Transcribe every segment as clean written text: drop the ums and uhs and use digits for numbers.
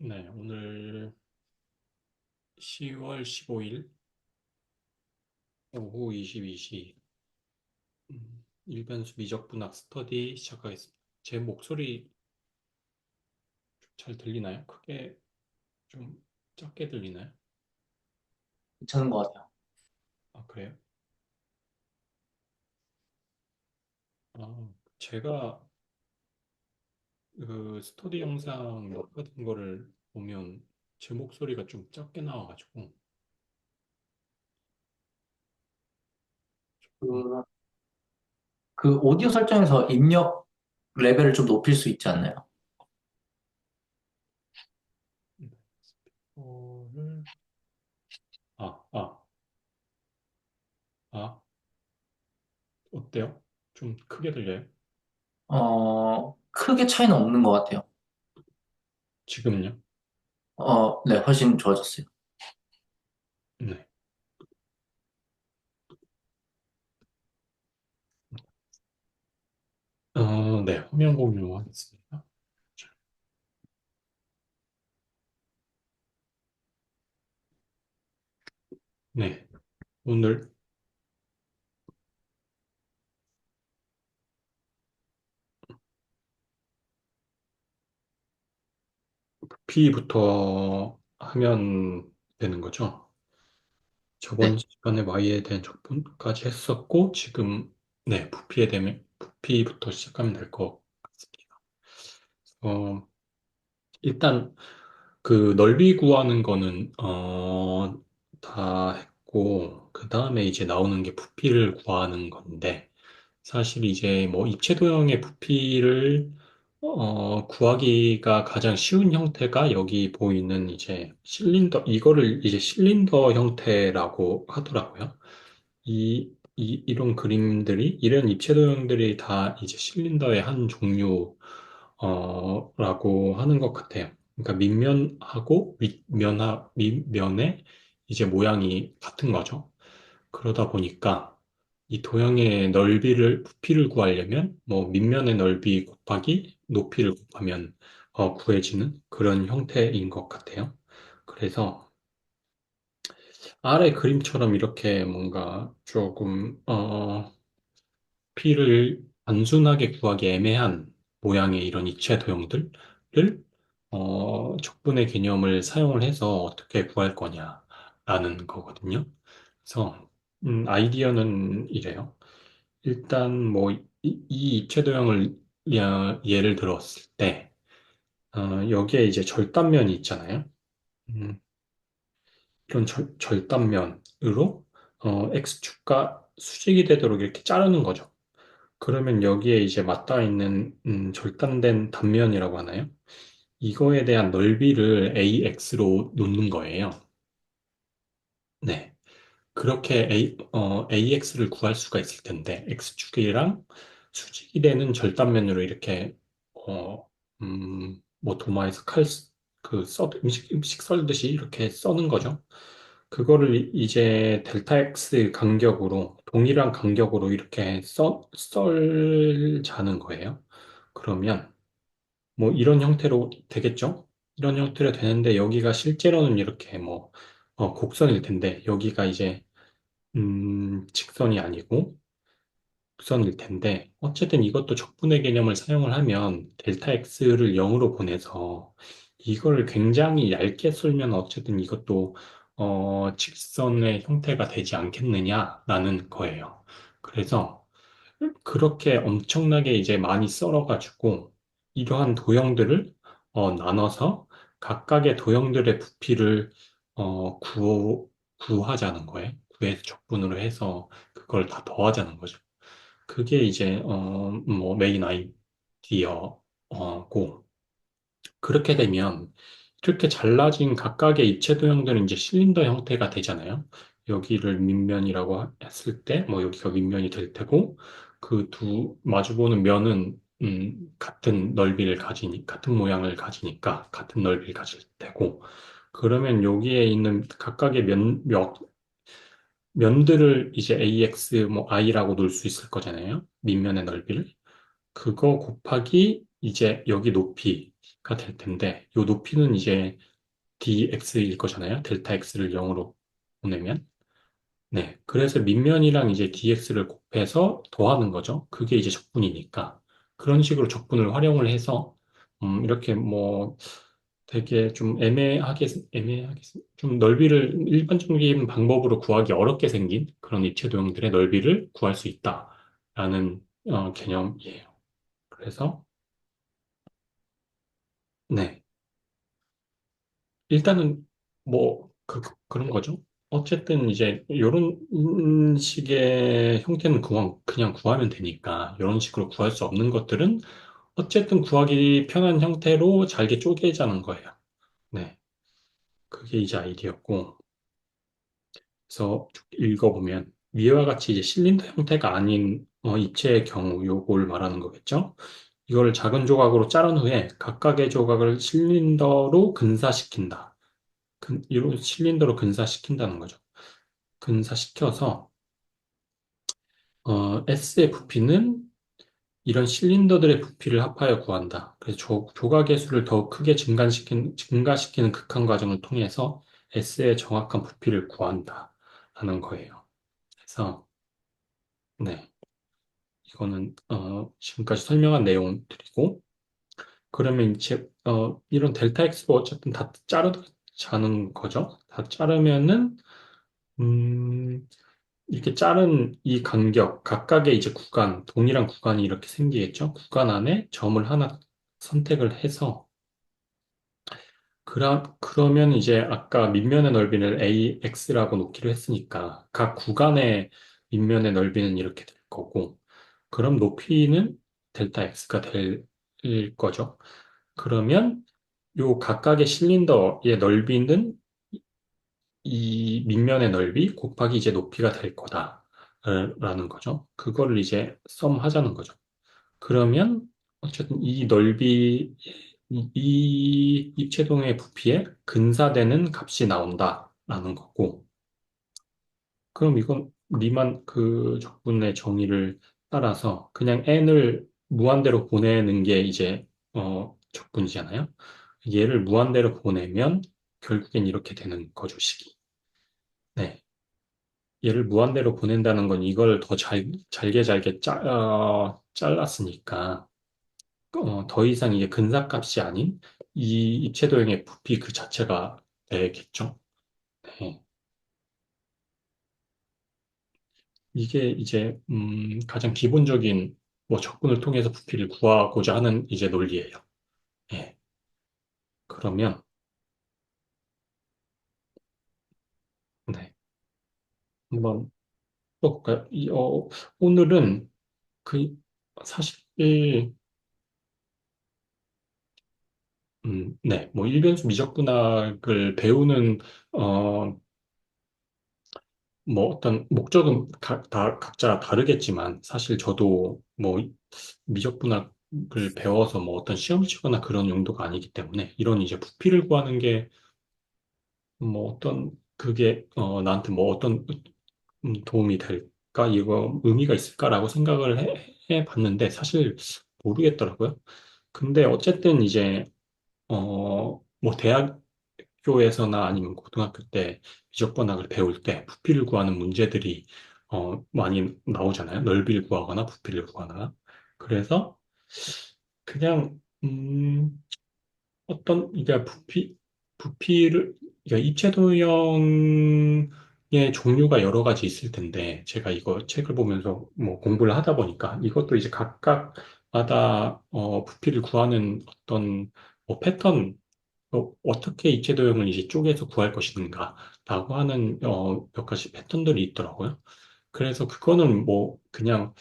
네, 오늘 10월 15일 오후 22시 일변수 미적분학 스터디 시작하겠습니다. 제 목소리 잘 들리나요? 크게 좀 작게 들리나요? 괜찮은 것 같아요. 아, 그래요? 아, 제가 그 스터디 영상 녹화된 거를 보면 제 목소리가 좀 작게 나와가지고 음, 그, 그 오디오 설정에서 입력 레벨을 좀 높일 수 있지 않나요? 이거를 아, 아, 아, 어때요? 좀 크게 들려요? 크게 차이는 없는 것 같아요. 지금요? 네, 훨씬 좋아졌어요. 네. 네, 화면 공유하겠습니다. 네, 오늘 P부터 하면 되는 거죠. 저번 네. 시간에 Y에 대한 적분까지 했었고, 지금, 네, 부피부터 시작하면 될 것 같습니다. 어, 일단, 그 넓이 구하는 거는, 다 했고, 그 다음에 이제 나오는 게 부피를 구하는 건데, 사실 이제 뭐 입체 도형의 부피를 구하기가 가장 쉬운 형태가 여기 보이는 이제 이거를 이제 실린더 형태라고 하더라고요. 이런 그림들이, 이런 입체 도형들이 다 이제 실린더의 한 라고 하는 것 같아요. 그러니까 밑면하고 밑면의 이제 모양이 같은 거죠. 그러다 보니까 이 도형의 부피를 구하려면 뭐 밑면의 넓이 곱하기 높이를 곱하면 구해지는 그런 형태인 것 같아요. 그래서 아래 그림처럼 이렇게 뭔가 조금 피를 단순하게 구하기 애매한 모양의 이런 입체 도형들을 적분의 개념을 사용을 해서 어떻게 구할 거냐라는 거거든요. 그래서 아이디어는 이래요. 일단 뭐 이 입체 도형을 예를 들었을 때 여기에 이제 절단면이 있잖아요. 음, 이런 절단면으로 X축과 수직이 되도록 이렇게 자르는 거죠. 그러면 여기에 이제 맞닿아 있는 절단된 단면이라고 하나요? 이거에 대한 넓이를 AX로 놓는 거예요. 네. 그렇게 AX를 구할 수가 있을 텐데, X축이랑 수직이 되는 절단면으로 이렇게, 뭐 도마에서 음식 썰듯이 이렇게 써는 거죠. 그거를 이제 델타 X 간격으로, 동일한 간격으로 이렇게 썰자는 거예요. 그러면, 뭐 이런 형태로 되겠죠? 이런 형태로 되는데, 여기가 실제로는 이렇게 뭐, 곡선일 텐데, 여기가 이제 직선이 아니고 곡선일 텐데, 어쨌든 이것도 적분의 개념을 사용을 하면 델타 x를 0으로 보내서 이걸 굉장히 얇게 썰면 어쨌든 이것도 직선의 형태가 되지 않겠느냐라는 거예요. 그래서 그렇게 엄청나게 이제 많이 썰어가지고 이러한 도형들을 나눠서 각각의 도형들의 부피를 구하자는 거예요. 구해서 적분으로 해서 그걸 다 더하자는 거죠. 그게 이제 뭐 메인 아이디어고 그렇게 되면 이렇게 잘라진 각각의 입체 도형들은 이제 실린더 형태가 되잖아요. 여기를 밑면이라고 했을 때, 뭐 여기가 윗면이 될 테고, 그 두 마주보는 면은 같은 모양을 가지니까 같은 넓이를 가질 테고, 그러면 여기에 있는 각각의 면들을 이제 AX, 뭐 I라고 놓을 수 있을 거잖아요. 밑면의 넓이를. 그거 곱하기 이제 여기 높이가 될 텐데, 요 높이는 이제 dx일 거잖아요. 델타 x를 0으로 보내면. 네. 그래서 밑면이랑 이제 dx를 곱해서 더하는 거죠. 그게 이제 적분이니까. 그런 식으로 적분을 활용을 해서, 이렇게 뭐 되게 좀 애매하게, 좀 넓이를 일반적인 방법으로 구하기 어렵게 생긴 그런 입체 도형들의 넓이를 구할 수 있다라는 개념이에요. 그래서, 네. 일단은 뭐 그런 거죠. 어쨌든 이제 이런 식의 형태는 그냥 구하면 되니까 이런 식으로 구할 수 없는 것들은 어쨌든 구하기 편한 형태로 잘게 쪼개자는 거예요. 네, 그게 이제 아이디어고 그래서 쭉 읽어보면 위와 같이 이제 실린더 형태가 아닌 입체의 경우 요걸 말하는 거겠죠. 이걸 작은 조각으로 자른 후에 각각의 조각을 실린더로 근사시킨다. 이런 실린더로 근사시킨다는 거죠. 근사시켜서 S의 부피는 이런 실린더들의 부피를 합하여 구한다. 그래서 조각의 수를 더욱 크게 증가시키는 극한 과정을 통해서 S의 정확한 부피를 구한다. 하는 거예요. 그래서 네, 이거는 지금까지 설명한 내용들이고 그러면 이제 이런 델타 X가 어쨌든 다 자르자는 거죠. 다 자르면은 음, 이렇게 자른 이 간격, 각각의 이제 구간, 동일한 구간이 이렇게 생기겠죠? 구간 안에 점을 하나 선택을 해서, 그러면 이제 아까 밑면의 넓이를 AX라고 놓기로 했으니까, 각 구간의 밑면의 넓이는 이렇게 될 거고, 그럼 높이는 델타 X가 될 거죠. 그러면 요 각각의 실린더의 넓이는 이 밑면의 넓이 곱하기 이제 높이가 될 거다. 라는 거죠. 그거를 이제 썸 하자는 거죠. 그러면 어쨌든 이 넓이, 이 입체동의 부피에 근사되는 값이 나온다라는 거고. 그럼 이건 리만 그 적분의 정의를 따라서 그냥 n을 무한대로 보내는 게 이제 적분이잖아요. 얘를 무한대로 보내면 결국엔 이렇게 되는 거죠, 식이. 네. 얘를 무한대로 보낸다는 건 이걸 더 잘게 잘랐으니까 더 이상 이게 근사값이 아닌 이 입체도형의 부피 그 자체가 되겠죠. 네. 이게 이제 가장 기본적인 뭐 적분을 통해서 부피를 구하고자 하는 이제 논리예요. 예. 그러면 네. 한번 또 볼까요? 오늘은 그 사실 네, 뭐 일변수 미적분학을 배우는 어, 뭐 어떤 목적은 각자 다르겠지만 사실 저도 뭐 미적분학을 배워서 뭐 어떤 시험을 치거나 그런 용도가 아니기 때문에 이런 이제 부피를 구하는 게 뭐 어떤 그게 나한테 뭐 어떤 도움이 될까 이거 의미가 있을까라고 생각을 해 봤는데 사실 모르겠더라고요. 근데 어쨌든 이제 뭐 대학교에서나 아니면 고등학교 때 미적분학을 배울 때 부피를 구하는 문제들이 많이 나오잖아요. 넓이를 구하거나 부피를 구하거나. 그래서 그냥 어떤 이게 부피를 그러니까 입체도형의 종류가 여러 가지 있을 텐데 제가 이거 책을 보면서 뭐 공부를 하다 보니까 이것도 이제 각각마다 부피를 구하는 어떤 뭐 패턴 어떻게 입체도형을 이제 쪼개서 구할 것인가라고 하는 몇 가지 패턴들이 있더라고요. 그래서 그거는 뭐 그냥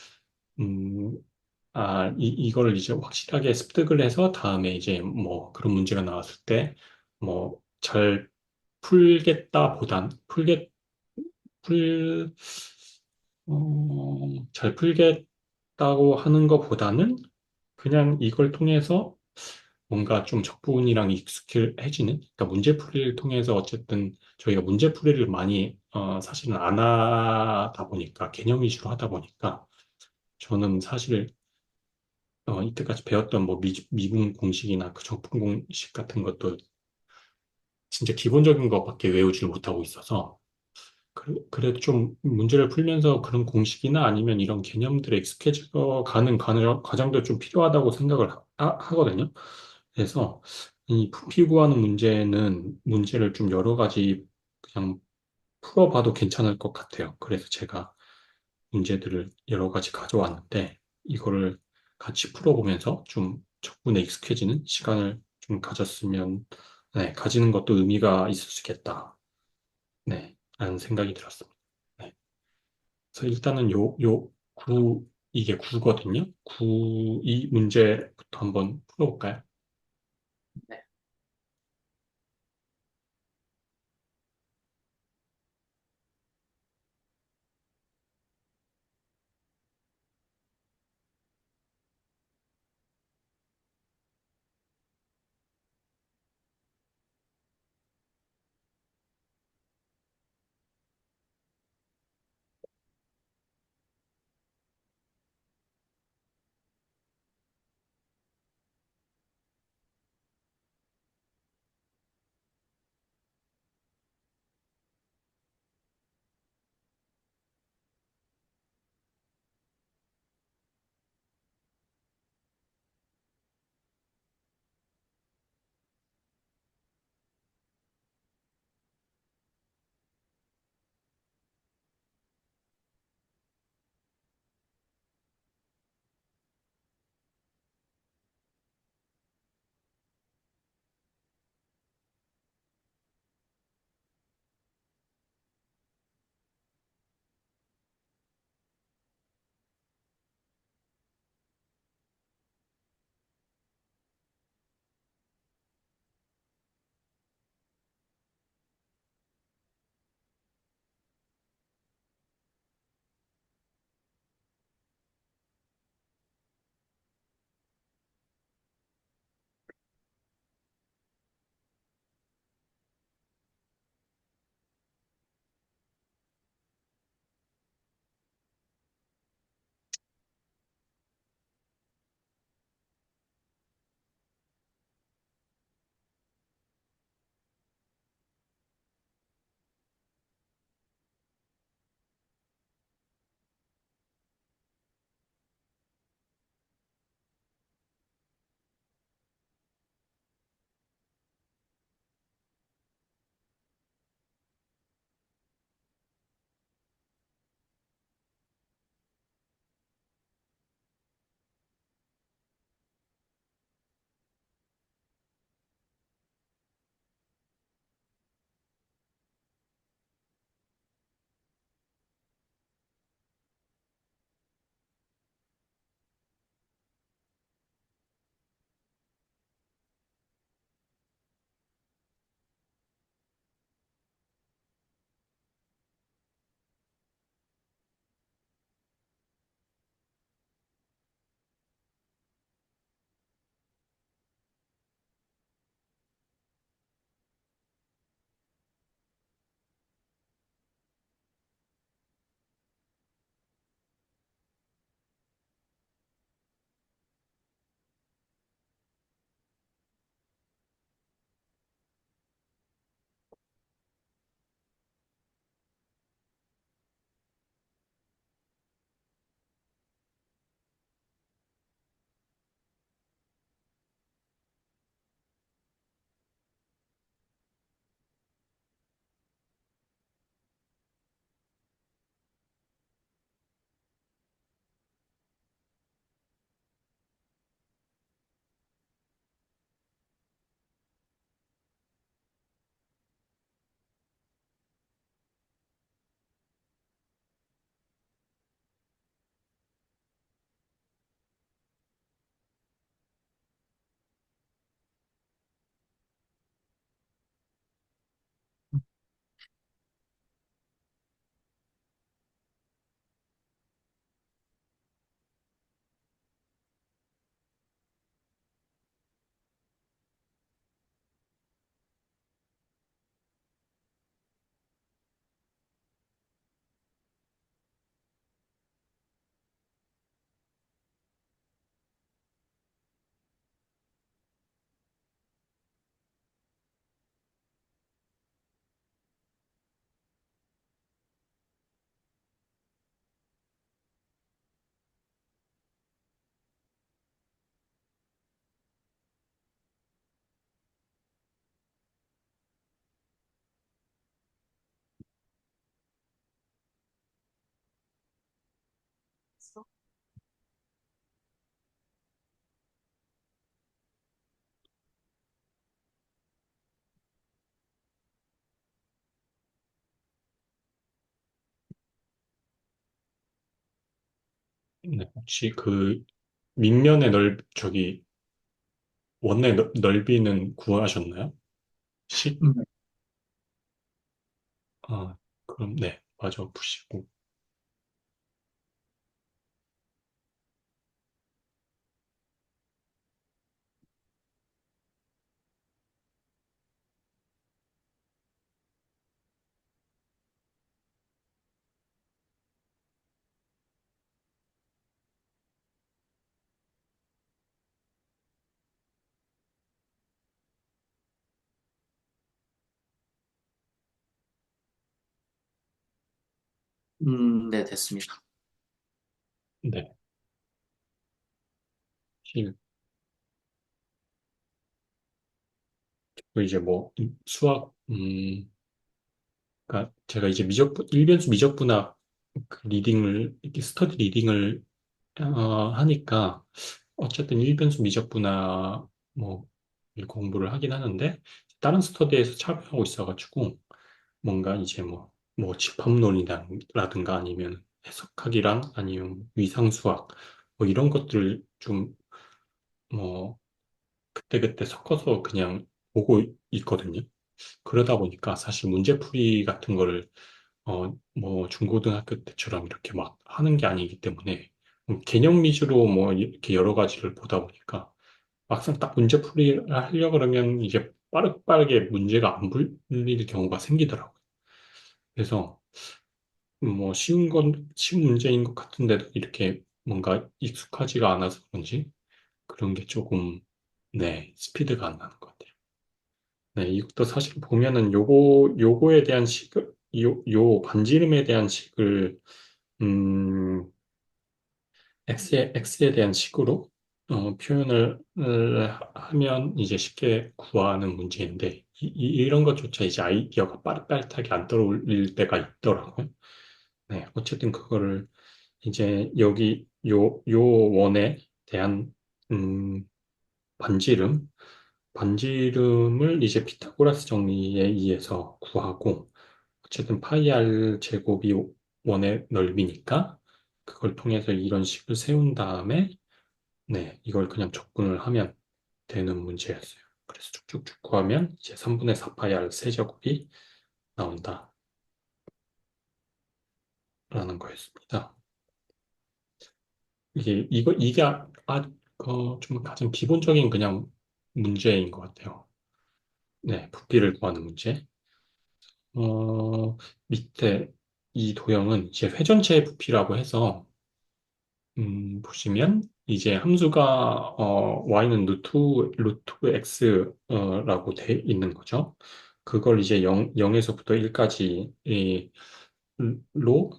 음, 이거를 이제 확실하게 습득을 해서 다음에 이제 뭐 그런 문제가 나왔을 때 뭐 잘 풀겠다 보단 풀, 잘 풀겠다고 하는 것보다는 그냥 이걸 통해서 뭔가 좀 적분이랑 익숙해지는, 그러니까 문제풀이를 통해서 어쨌든 저희가 문제풀이를 많이 사실은 안 하다 보니까 개념 위주로 하다 보니까 저는 사실 이때까지 배웠던 뭐 미분 공식이나 그 적분 공식 같은 것도 진짜 기본적인 것밖에 외우지를 못하고 있어서 그래도 좀 문제를 풀면서 그런 공식이나 아니면 이런 개념들의 익숙해져 가는 과정도 좀 필요하다고 생각을 하거든요. 그래서 이 부피 구하는 문제는 문제를 좀 여러 가지 그냥 풀어봐도 괜찮을 것 같아요. 그래서 제가 문제들을 여러 가지 가져왔는데 이거를 같이 풀어보면서 좀 적분에 익숙해지는 시간을 좀 가졌으면, 네, 가지는 것도 의미가 있을 수 있겠다. 네, 라는 생각이 들었습니다. 네. 그래서 일단은 이게 구거든요. 이 문제부터 한번 풀어볼까요? 네. 네, 혹시 그 밑면의 저기 원의 넓이는 구하셨나요? 식? 음, 아, 그럼 네, 맞아 보시고. 네, 됐습니다. 네, 실. 그 이제 뭐 수학, 그러니까 제가 이제 일변수 미적분학 그 리딩을 이렇게 스터디 리딩을 하니까 어쨌든 일변수 미적분학 뭐 공부를 하긴 하는데 다른 스터디에서 참여하고 있어가지고 뭔가 이제 뭐 집합론이라든가 아니면 해석학이랑 아니면 위상수학 뭐 이런 것들 좀 뭐 그때그때 섞어서 그냥 보고 있거든요. 그러다 보니까 사실 문제풀이 같은 거를 뭐 중고등학교 때처럼 이렇게 막 하는 게 아니기 때문에 개념 위주로 뭐 이렇게 여러 가지를 보다 보니까 막상 딱 문제풀이를 하려고 그러면 이게 빠르게 문제가 안 풀릴 경우가 생기더라고요. 그래서 뭐 쉬운 문제인 것 같은데도 이렇게 뭔가 익숙하지가 않아서 그런지 그런 게 조금, 네, 스피드가 안 나는 것 같아요. 네, 이것도 사실 보면은 요거에 대한 요 반지름에 대한 식을, 음, X에 대한 식으로, 표현을 하면 이제 쉽게 구하는 문제인데, 이런 것조차 이제 아이디어가 빠릿빠릿하게 안 떠올릴 때가 있더라고요. 네, 어쨌든 그거를 이제 여기 요 원에 대한, 음, 반지름, 반지름을 이제 피타고라스 정리에 의해서 구하고, 어쨌든 파이 r 제곱이 원의 넓이니까, 그걸 통해서 이런 식을 세운 다음에, 네, 이걸 그냥 적분을 하면 되는 문제였어요. 그래서 쭉쭉쭉 구하면 이제 3분의 4 파이 r 세제곱이 나온다라는 거였습니다. 이게 좀 가장 기본적인 그냥 문제인 것 같아요. 네, 부피를 구하는 문제. 밑에 이 도형은 이제 회전체의 부피라고 해서, 보시면 이제 함수가, y는 루트 x라고 돼 있는 거죠. 그걸 이제 0에서부터 1까지 로,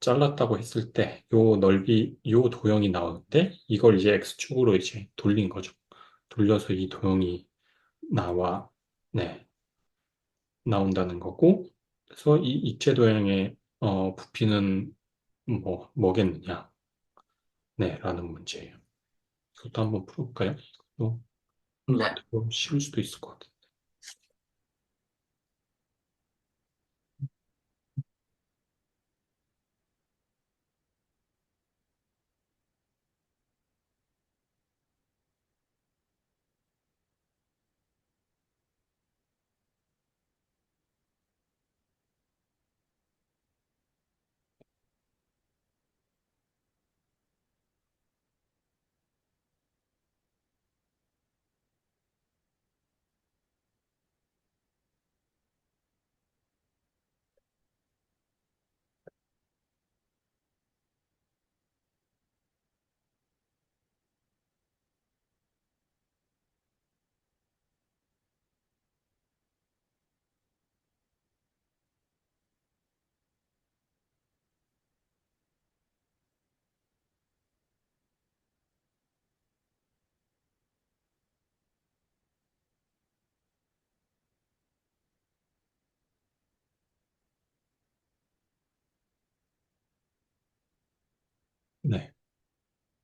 잘랐다고 했을 때, 요 넓이, 요 도형이 나오는데, 이걸 이제 x축으로 이제 돌린 거죠. 돌려서 이 도형이 나와, 네, 나온다는 거고, 그래서 이 입체도형의 부피는 뭐겠느냐, 네, 라는 문제예요. 이것도 한번 풀어볼까요? 이것도 네. 좀 쉬울 수도 있을 것 같아요.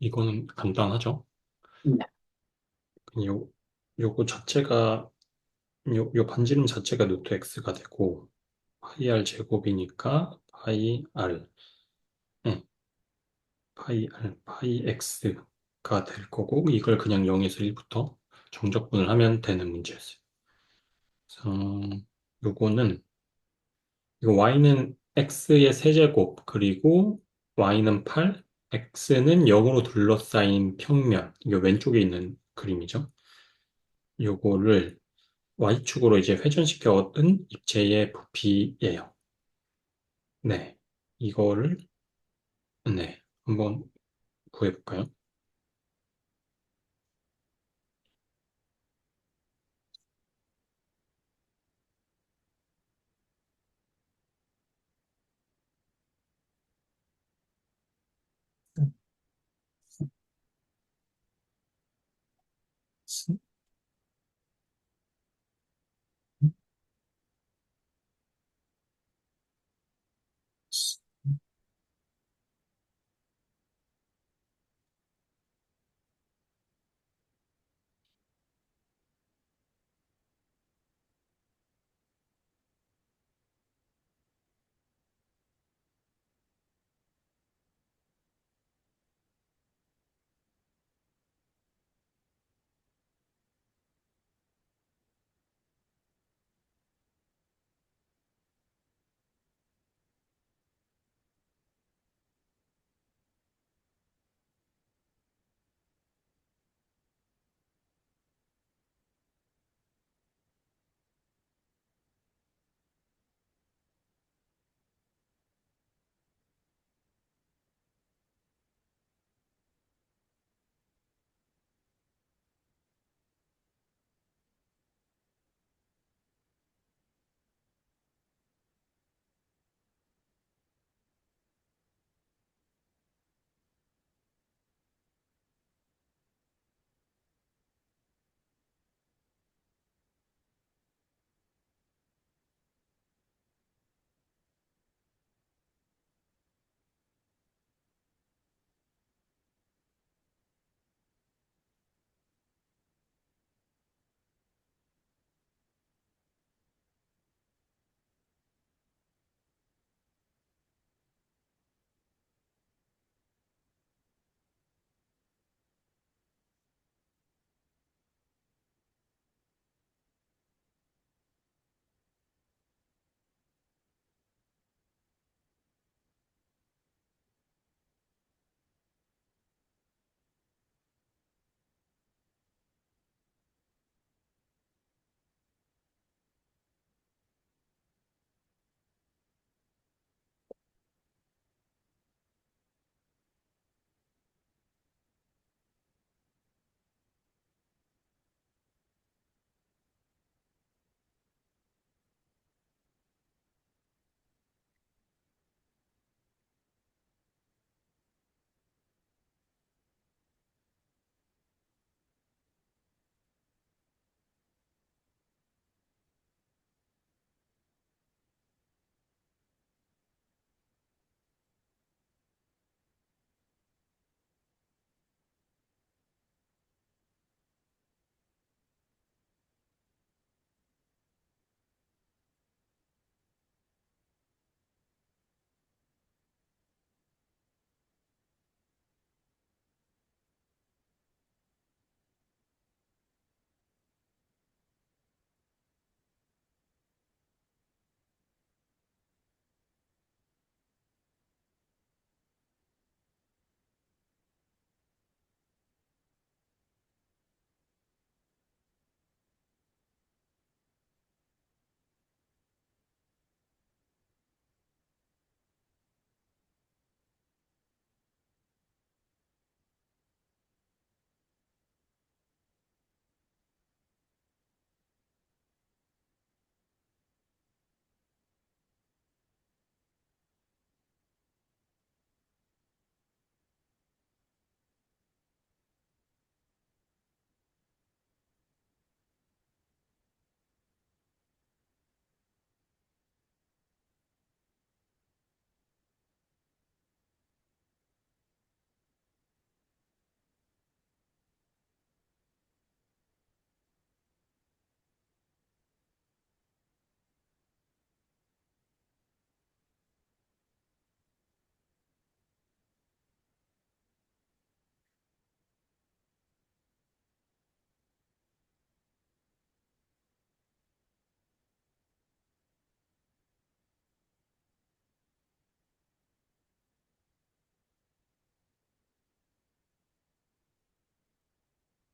이거는 간단하죠? 네. 요, 요거 자체가, 요 반지름 자체가 루트 x가 되고, 파이 r 제곱이니까 파이 r, 네, 파이 r, 파이 x가 될 거고, 이걸 그냥 0에서 1부터 정적분을 하면 되는 문제였어요. 그래서 요거는, 이거 y는 x의 세제곱, 그리고 y는 8, x는 0으로 둘러싸인 평면, 이거 왼쪽에 있는 그림이죠. 요거를 y축으로 이제 회전시켜 얻은 입체의 부피예요. 네. 이거를, 네. 한번 구해볼까요?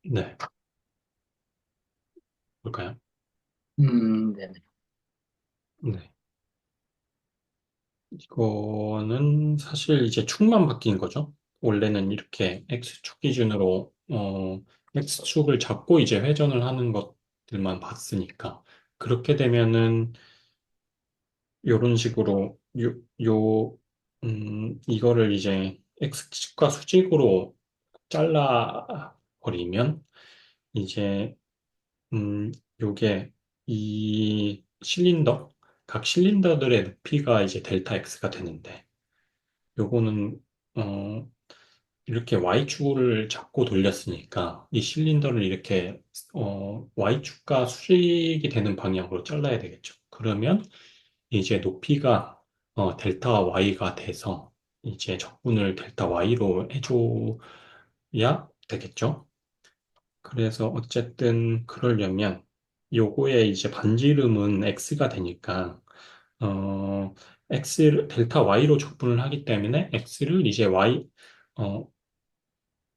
네, 볼까요? 네네. 네. 이거는 사실 이제 축만 바뀐 거죠. 원래는 이렇게 X축 기준으로, X축을 잡고 이제 회전을 하는 것들만 봤으니까. 그렇게 되면은, 요런 식으로, 이거를 이제 X축과 수직으로 잘라 버리면, 이제, 요게 이 실린더, 각 실린더들의 높이가 이제 델타 X가 되는데, 요거는, 어, 이렇게 Y축을 잡고 돌렸으니까 이 실린더를 이렇게, Y축과 수직이 되는 방향으로 잘라야 되겠죠. 그러면 이제 높이가, 델타 Y가 돼서 이제 적분을 델타 Y로 해줘야 되겠죠. 그래서 어쨌든 그러려면 요거의 이제 반지름은 X가 되니까 델타 Y로 적분을 하기 때문에 X를 이제 어,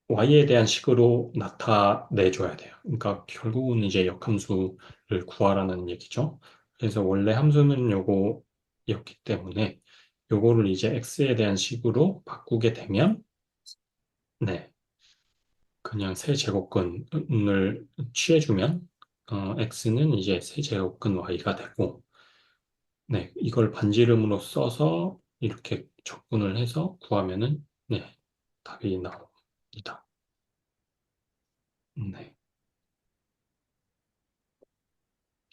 Y에 대한 식으로 나타내줘야 돼요. 그러니까 결국은 이제 역함수를 구하라는 얘기죠. 그래서 원래 함수는 요거였기 때문에 요거를 이제 X에 대한 식으로 바꾸게 되면, 네, 그냥 세제곱근을 취해주면, X는 이제 세제곱근 Y가 되고, 네, 이걸 반지름으로 써서 이렇게 적분을 해서 구하면은, 네, 답이 나옵니다. 네.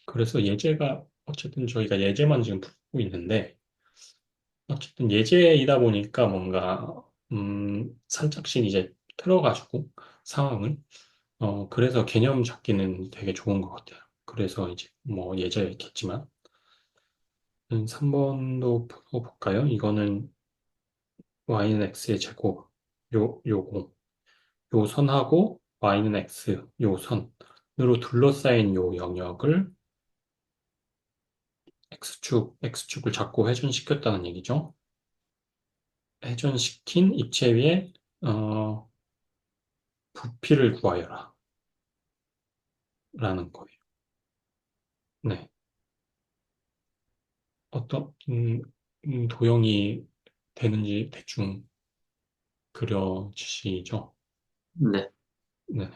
그래서 예제가, 어쨌든 저희가 예제만 지금 풀고 있는데, 어쨌든 예제이다 보니까 뭔가, 살짝씩 이제 틀어가지고 상황을, 그래서 개념 잡기는 되게 좋은 것 같아요. 그래서 이제 뭐 예제겠지만, 3번도 풀어볼까요? 이거는 y는 x의 제곱, 요거. 요 선하고 y는 x, 요 선으로 둘러싸인 요 영역을 x축을 자꾸 회전시켰다는 얘기죠. 회전시킨 입체 위에, 어, 부피를 구하여라. 라는 거예요. 네. 어떤, 도형이 되는지 대충 그려지시죠? 네. 네.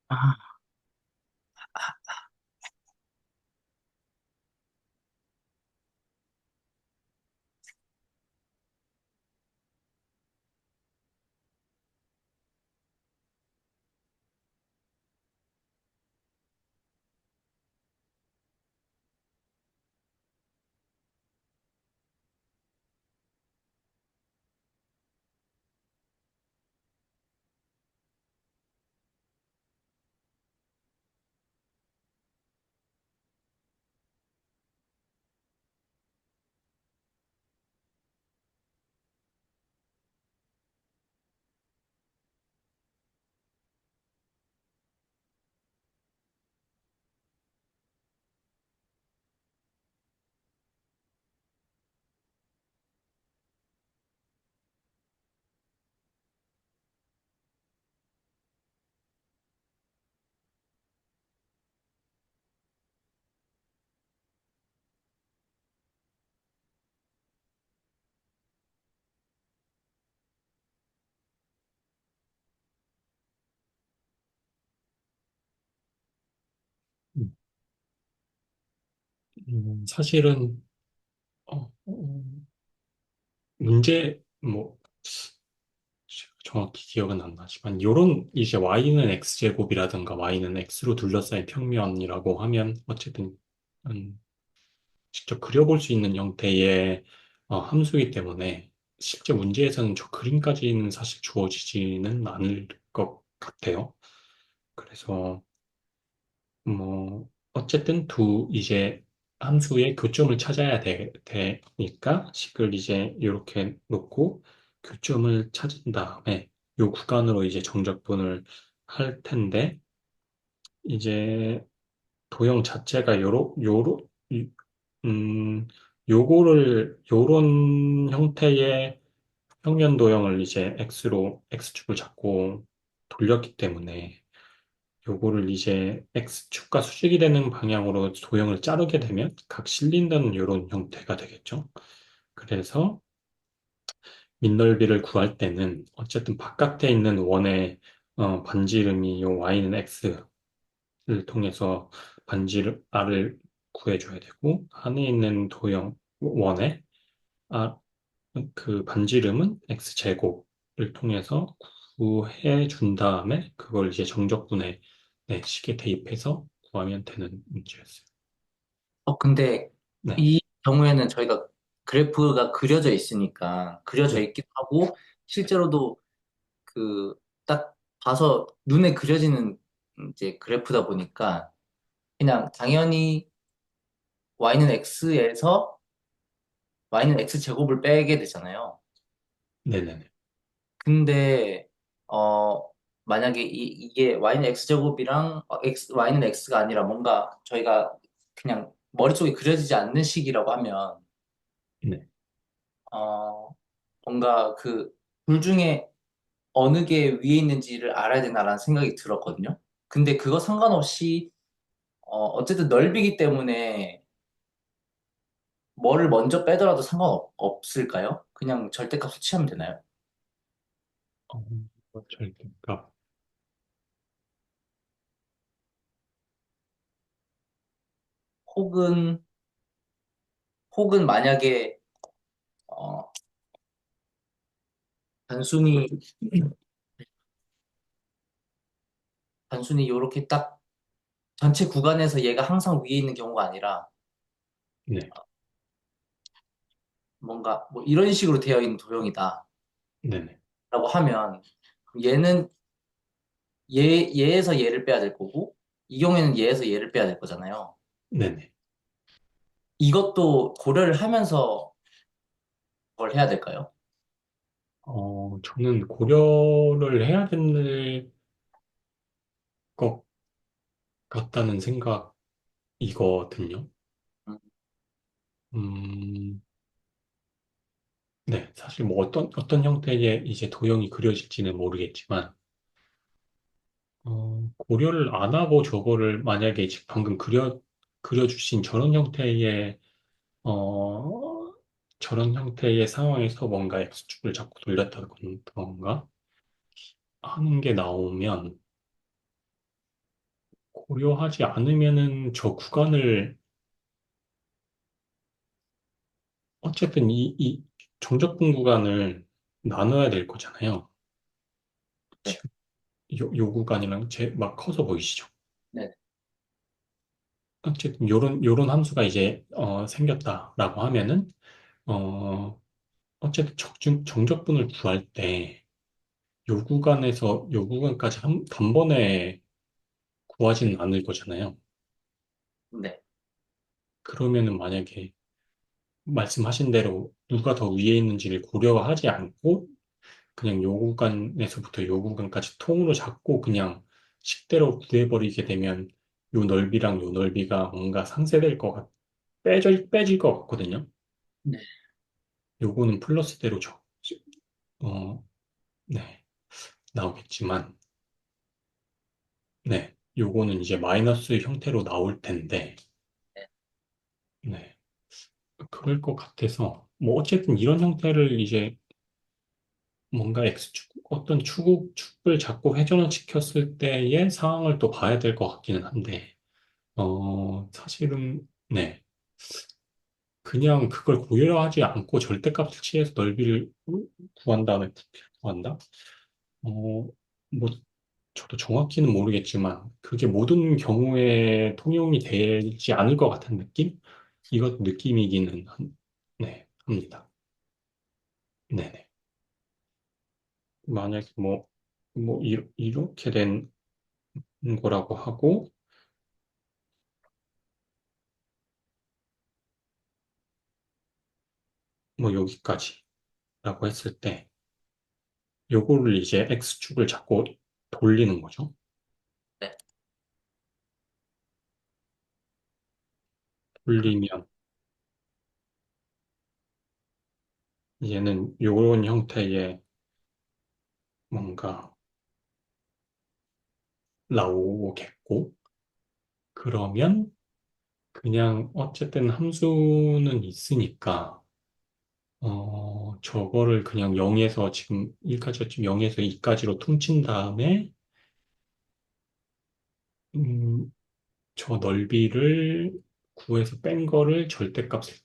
아, 사실은, 뭐, 정확히 기억은 안 나지만, 요런, 이제 y는 x제곱이라든가 y는 x로 둘러싸인 평면이라고 하면, 어쨌든, 직접 그려볼 수 있는 형태의 함수이기 때문에 실제 문제에서는 저 그림까지는 사실 주어지지는 않을 것 같아요. 그래서 뭐 어쨌든 두 이제 함수의 교점을 찾아야 되니까 식을 이제 이렇게 놓고 교점을 찾은 다음에 요 구간으로 이제 정적분을 할 텐데 이제 도형 자체가 음, 요런 형태의 평면 도형을 이제 X축을 잡고 돌렸기 때문에 요거를 이제 X축과 수직이 되는 방향으로 도형을 자르게 되면 각 실린다는 요런 형태가 되겠죠. 그래서 밑넓이를 구할 때는 어쨌든 바깥에 있는 원의 반지름이 요 Y는 X를 통해서 반지름 R을 구해줘야 되고 안에 있는 도형 원의 아, 그 반지름은 x제곱을 통해서 구해 준 다음에 그걸 이제 정적분의 네, 식에 대입해서 구하면 되는 문제였어요. 근데 네, 이 경우에는 저희가 그래프가 그려져 있으니까 그려져 네, 있기도 하고 실제로도 그 딱 봐서 눈에 그려지는 이제 그래프다 보니까 그냥 당연히 y는 x에서 y는 x 제곱을 빼게 되잖아요. 네네네. 근데 만약에 이게 y는 x 제곱이랑 y는 x가 아니라 뭔가 저희가 그냥 머릿속에 그려지지 않는 식이라고 하면 네. 어 뭔가 그 둘 중에 어느 게 위에 있는지를 알아야 되나라는 생각이 들었거든요. 근데 그거 상관없이 어쨌든 넓이기 때문에 뭐를 먼저 빼더라도 상관없을까요? 그냥 절대값 수치하면 되나요? 어, 절대값. 혹은 만약에 어, 단순히 이렇게 딱 전체 구간에서 얘가 항상 위에 있는 경우가 아니라 네, 뭔가 뭐 이런 식으로 되어 있는 도형이다라고 네네, 하면 얘는 얘에서 얘를 빼야 될 거고 이 경우에는 얘에서 얘를 빼야 될 거잖아요. 네네. 이것도 고려를 하면서 뭘 해야 될까요? 저는 고려를 해야 될 것 같다는 생각이거든요. 음, 음, 네, 사실 뭐 어떤 형태의 이제 도형이 그려질지는 모르겠지만, 고려를 안 하고 저거를 만약에 지금 방금 그려주신 저런 형태의 상황에서 뭔가 X축을 자꾸 돌렸다던가 하는 게 나오면 고려하지 않으면은 저 구간을 어쨌든 이 정적분 구간을 나눠야 될 거잖아요. 네, 지금 요 구간이랑 막 커서 보이시죠? 네, 어쨌든 요런 함수가 이제 생겼다라고 하면은 어, 어쨌든 정적분을 구할 때 요 구간에서 요 구간까지 단번에 구하지는 않을 거잖아요. 네, 그러면은 만약에 말씀하신 대로 누가 더 위에 있는지를 고려하지 않고 그냥 요 구간에서부터 요 구간까지 통으로 잡고 그냥 식대로 구해버리게 되면 요 넓이랑 요 넓이가 뭔가 상쇄될 빼질 것 같거든요. 네. 요거는 플러스대로 어, 네, 나오겠지만, 네, 요거는 이제 마이너스 형태로 나올 텐데, 네, 그럴 것 같아서, 뭐, 어쨌든 이런 형태를 이제 뭔가 어떤 축을 자꾸 회전을 시켰을 때의 상황을 또 봐야 될 것 같기는 한데, 사실은, 네. 그냥 그걸 고려하지 않고 절대값을 취해서 넓이를 구한 다음에 부피를 구한다? 뭐, 저도 정확히는 모르겠지만, 그게 모든 경우에 통용이 되지 않을 것 같은 느낌? 이것 느낌이기는 네, 합니다. 네네. 만약에 이렇게 된 거라고 하고, 뭐 여기까지라고 했을 때, 요거를 이제 X축을 잡고 돌리는 거죠. 네. 돌리면 얘는 요런 형태의 뭔가 나오겠고, 그러면 그냥 어쨌든 함수는 있으니까, 저거를 그냥 0에서 지금 1까지였지만 0에서 2까지로 퉁친 다음에, 음, 저 넓이를 구해서 뺀 거를 절대값을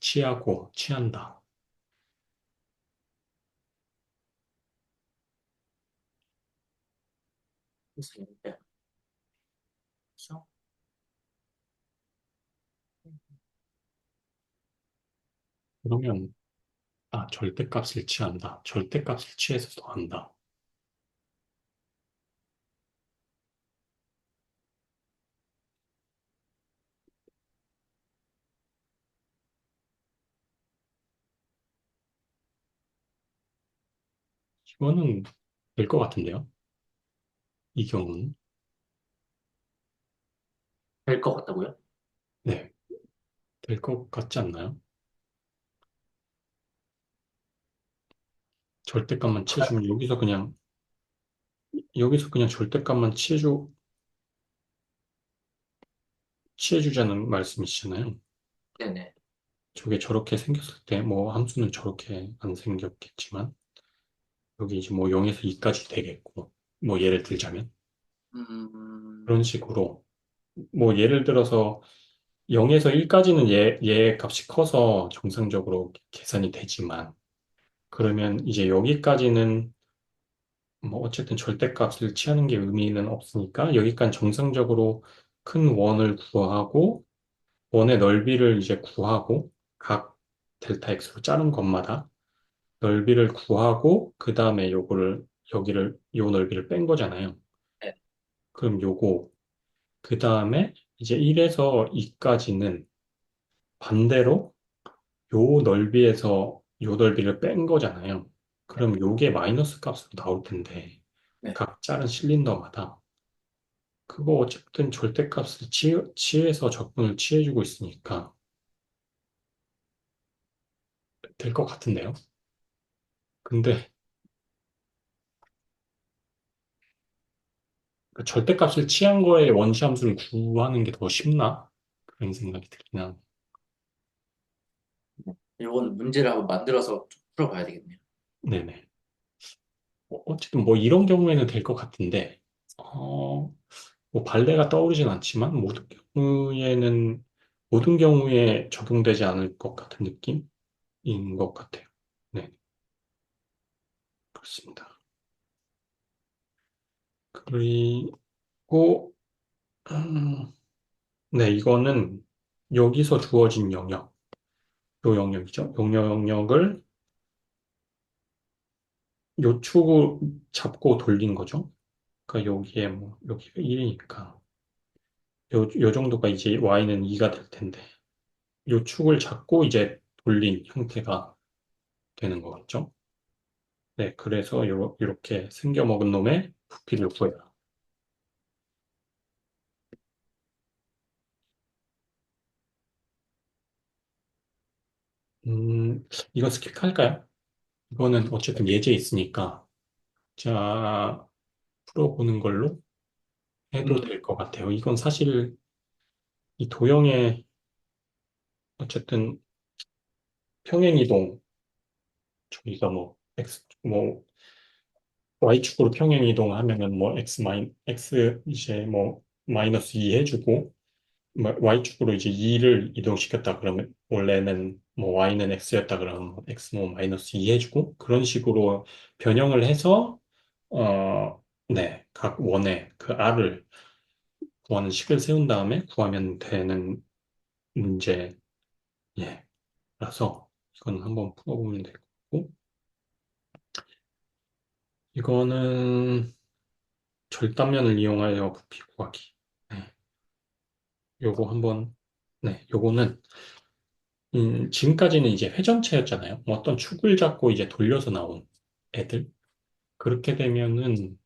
취한다. 네. 그렇죠? 그러면, 절대값을 취한다. 절대값을 취해서 더한다. 이거는 될 것 같은데요? 이 경우는. 될 것 같다고요? 네, 될 것 같지 않나요? 절대값만 취해주면 여기서 그냥 절대값만 취해주자는 말씀이시잖아요. 네네. 저게 저렇게 생겼을 때, 뭐, 함수는 저렇게 안 생겼겠지만, 여기 이제 뭐 0에서 2까지 되겠고, 뭐, 예를 들자면, 음, 그런 식으로, 뭐, 예를 들어서 0에서 1까지는 얘 값이 커서 정상적으로 계산이 되지만, 그러면 이제 여기까지는 뭐, 어쨌든 절대값을 취하는 게 의미는 없으니까, 여기까지 정상적으로 큰 원을 구하고, 원의 넓이를 이제 구하고, 각 델타 x로 자른 것마다, 넓이를 구하고 그 다음에 요 넓이를 뺀 거잖아요. 네. 그럼 요거 그 다음에 이제 1에서 2까지는 반대로 요 넓이에서 요 넓이를 뺀 거잖아요. 네. 그럼 요게 마이너스 값으로 나올 텐데 네. 각 자른 실린더마다 그거 어쨌든 절대값을 취해서 적분을 취해주고 있으니까 될 것 같은데요. 근데 그 절대값을 취한 거에 원시함수를 구하는 게 더 쉽나? 그런 생각이 들긴 하네요. 이건 문제를 한번 만들어서 좀 풀어봐야 되겠네요. 네네. 어쨌든 뭐 이런 경우에는 될 것 같은데, 어, 뭐 발레가 떠오르진 않지만 모든 경우에 적용되지 않을 것 같은 느낌인 것 같아요. 네, 그렇습니다. 그리고, 음, 네, 이거는 여기서 주어진 요 영역이죠. 요 영역을 요 축을 잡고 돌린 거죠. 그러니까 여기가 1이니까 요 정도가 이제 y는 2가 될 텐데 요 축을 잡고 이제 돌린 형태가 되는 거겠죠. 네, 그래서 이렇게 생겨먹은 놈의 부피를 구해라. 이거 스킵할까요? 이거는 어쨌든 예제 있으니까 자 풀어보는 걸로 해도 음, 될 것 같아요. 이건 사실 이 도형의 어쨌든 평행이동 저희가 뭐 y축으로 평행이동하면은 뭐 x 이제 뭐 마이너스 2 해주고 Y축으로 이제 2를 이동시켰다 그러면 원래는 뭐 Y는 X였다 그러면 X 뭐 마이너스 2 해주고 그런 식으로 변형을 해서 네, 각 원에 그 R을 구하는 식을 세운 다음에 구하면 되는 문제 예. 라서 이건 한번 풀어보면 될 거고 이거는 절단면을 이용하여 부피 구하기. 네. 요거 한번 요거는 지금까지는 이제 회전체였잖아요. 뭐 어떤 축을 잡고 이제 돌려서 나온 애들. 그렇게 되면은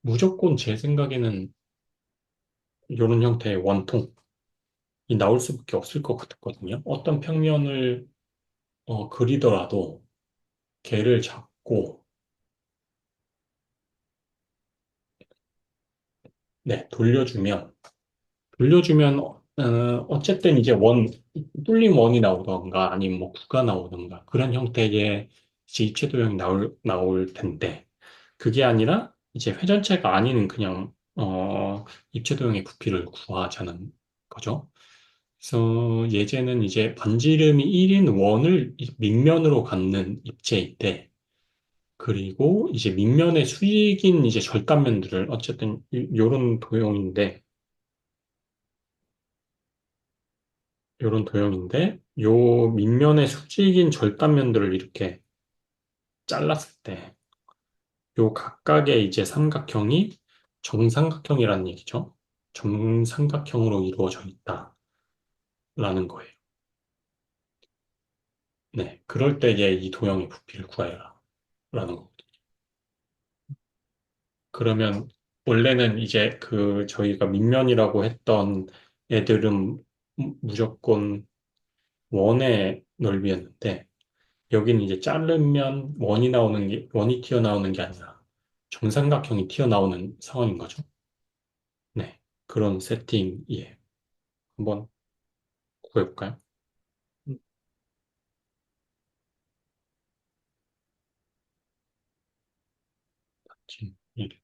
무조건 제 생각에는 이런 형태의 원통이 나올 수밖에 없을 것 같거든요. 어떤 평면을 그리더라도 걔를 잡고 돌려주면 어쨌든 이제 뚫린 원이 나오던가 아니면 뭐 구가 나오던가 그런 형태의 이제 입체도형이 나올 텐데 그게 아니라 이제 회전체가 아닌 그냥 입체도형의 부피를 구하자는 거죠. 그래서 예제는 이제 반지름이 1인 원을 밑면으로 갖는 입체인데 그리고 이제 밑면의 수직인 이제 절단면들을 어쨌든 요런 도형인데 요 밑면의 수직인 절단면들을 이렇게 잘랐을 때 요 각각의 이제 삼각형이 정삼각형이라는 얘기죠. 정삼각형으로 이루어져 있다라는 거예요. 네, 그럴 때에 이 도형의 부피를 구해라 라는 거거든요. 그러면 원래는 이제 그 저희가 밑면이라고 했던 애들은 무조건 원의 넓이였는데 여기는 이제 자르면 원이 튀어나오는 게 아니라 정삼각형이 튀어나오는 상황인 거죠. 네. 그런 세팅이에요. 한번 구해볼까요? 지금 일.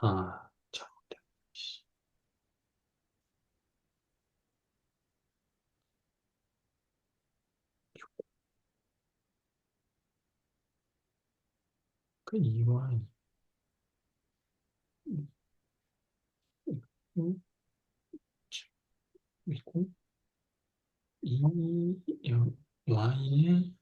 아, 참. 그 이와 그리고 이 y의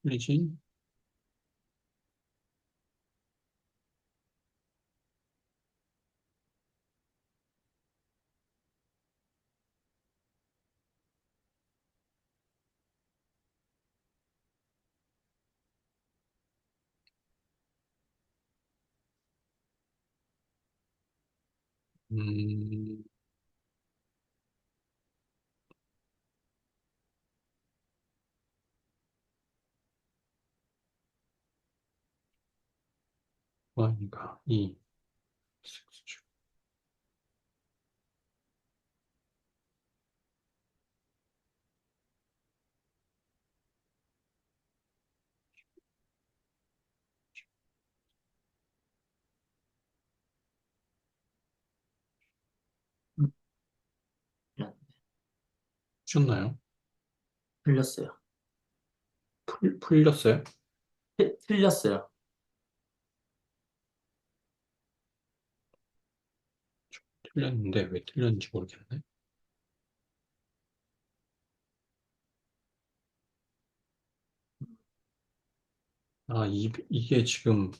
틀리지? 음, y가 2, 풀렸나요? 틀렸어요. 풀렸어요? 틀렸어요. 틀렸는데 왜 틀렸는지 모르겠네. 아, 이게 지금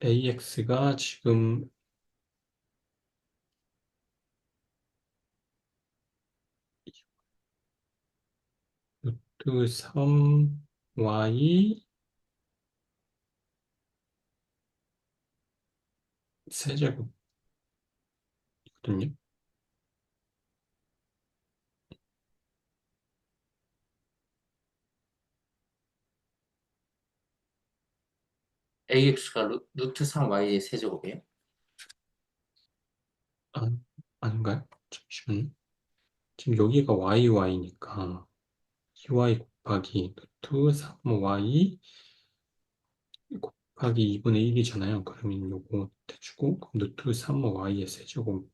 AX가 지금 루트 3y 세제곱이거든요. AX가 루트 3Y의 세제곱이에요? 아, 아닌가요? 잠시만요. 지금 여기가 YY니까 2y 곱하기 루트 3y 곱하기 2분의 1이잖아요. 그러면 요거 대주고 그럼 루트 3y의 세제곱인데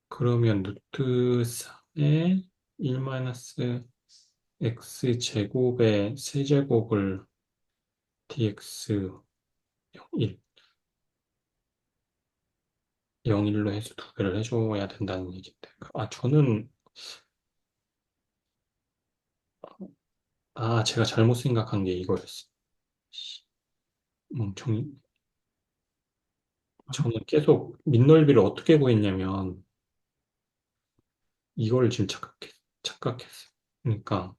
그러면 루트 3의 1 마이너스 x 제곱의 세제곱을 dx 1, 0일로 해서 두 배를 해줘야 된다는 얘기인데. 아, 제가 잘못 생각한 게 이거였어. 멍청이. 저는 계속 밑넓이를 어떻게 구했냐면, 이걸 지금 착각했어요. 그러니까,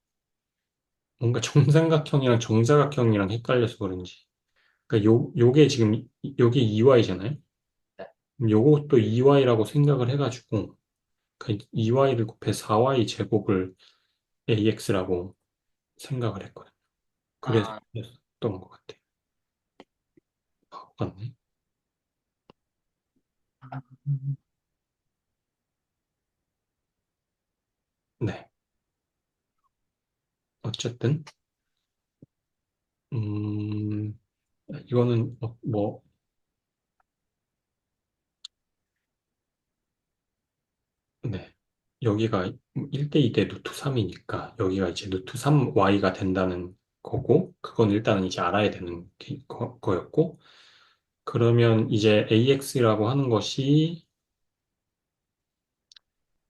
뭔가 정삼각형이랑 정사각형이랑 헷갈려서 그런지. 그러니까 요게 지금, 요게 2y잖아요? 네. 요것도 2y라고 생각을 해가지고, 그 2y를 곱해 4y 제곱을 ax라고 생각을 했거든요. 그래서 아, 했던 것 같아요. 바보 같네. 음, 네. 어쨌든, 음, 이거는 네. 여기가 1대 2대 루트 3이니까 여기가 이제 루트 3y가 된다는 거고, 그건 일단은 이제 알아야 되는 거였고, 그러면 이제 ax라고 하는 것이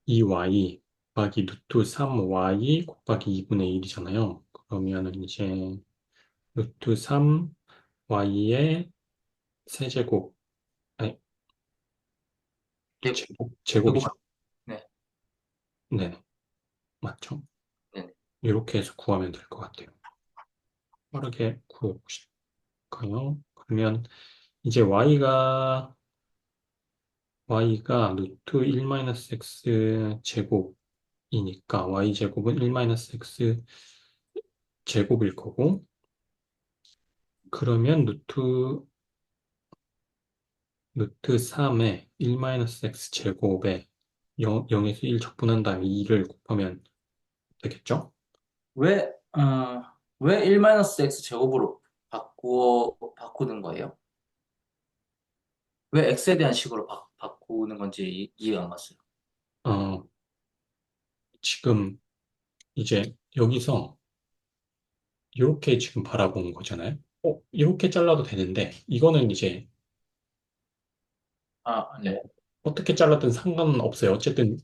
2y 곱하기 루트 3y 곱하기 2분의 1이잖아요. 그러면은 이제 루트 3y의 세제곱, 아니, 제곱, 제곱, 제곱이죠. 네, 네, 맞죠? 네. 네. 이렇게 해서 구하면 될 것 같아요. 빠르게 구해볼까요? 그러면 이제 y가 루트 1-x 제곱이니까 y 제곱은 1-x 제곱일 거고, 그러면 루트 3에 1-x 제곱에 0에서 1 적분한 다음에 2를 곱하면 되겠죠? 왜, 왜 1-x 제곱으로 바꾸는 거예요? 왜 x에 대한 식으로 바꾸는 건지 이해가 안 갔어요. 어, 지금 이제 여기서 이렇게 지금 바라보는 거잖아요. 이렇게 잘라도 되는데, 이거는 이제 아, 뭐 네. 어떻게 잘라든 상관은 없어요. 어쨌든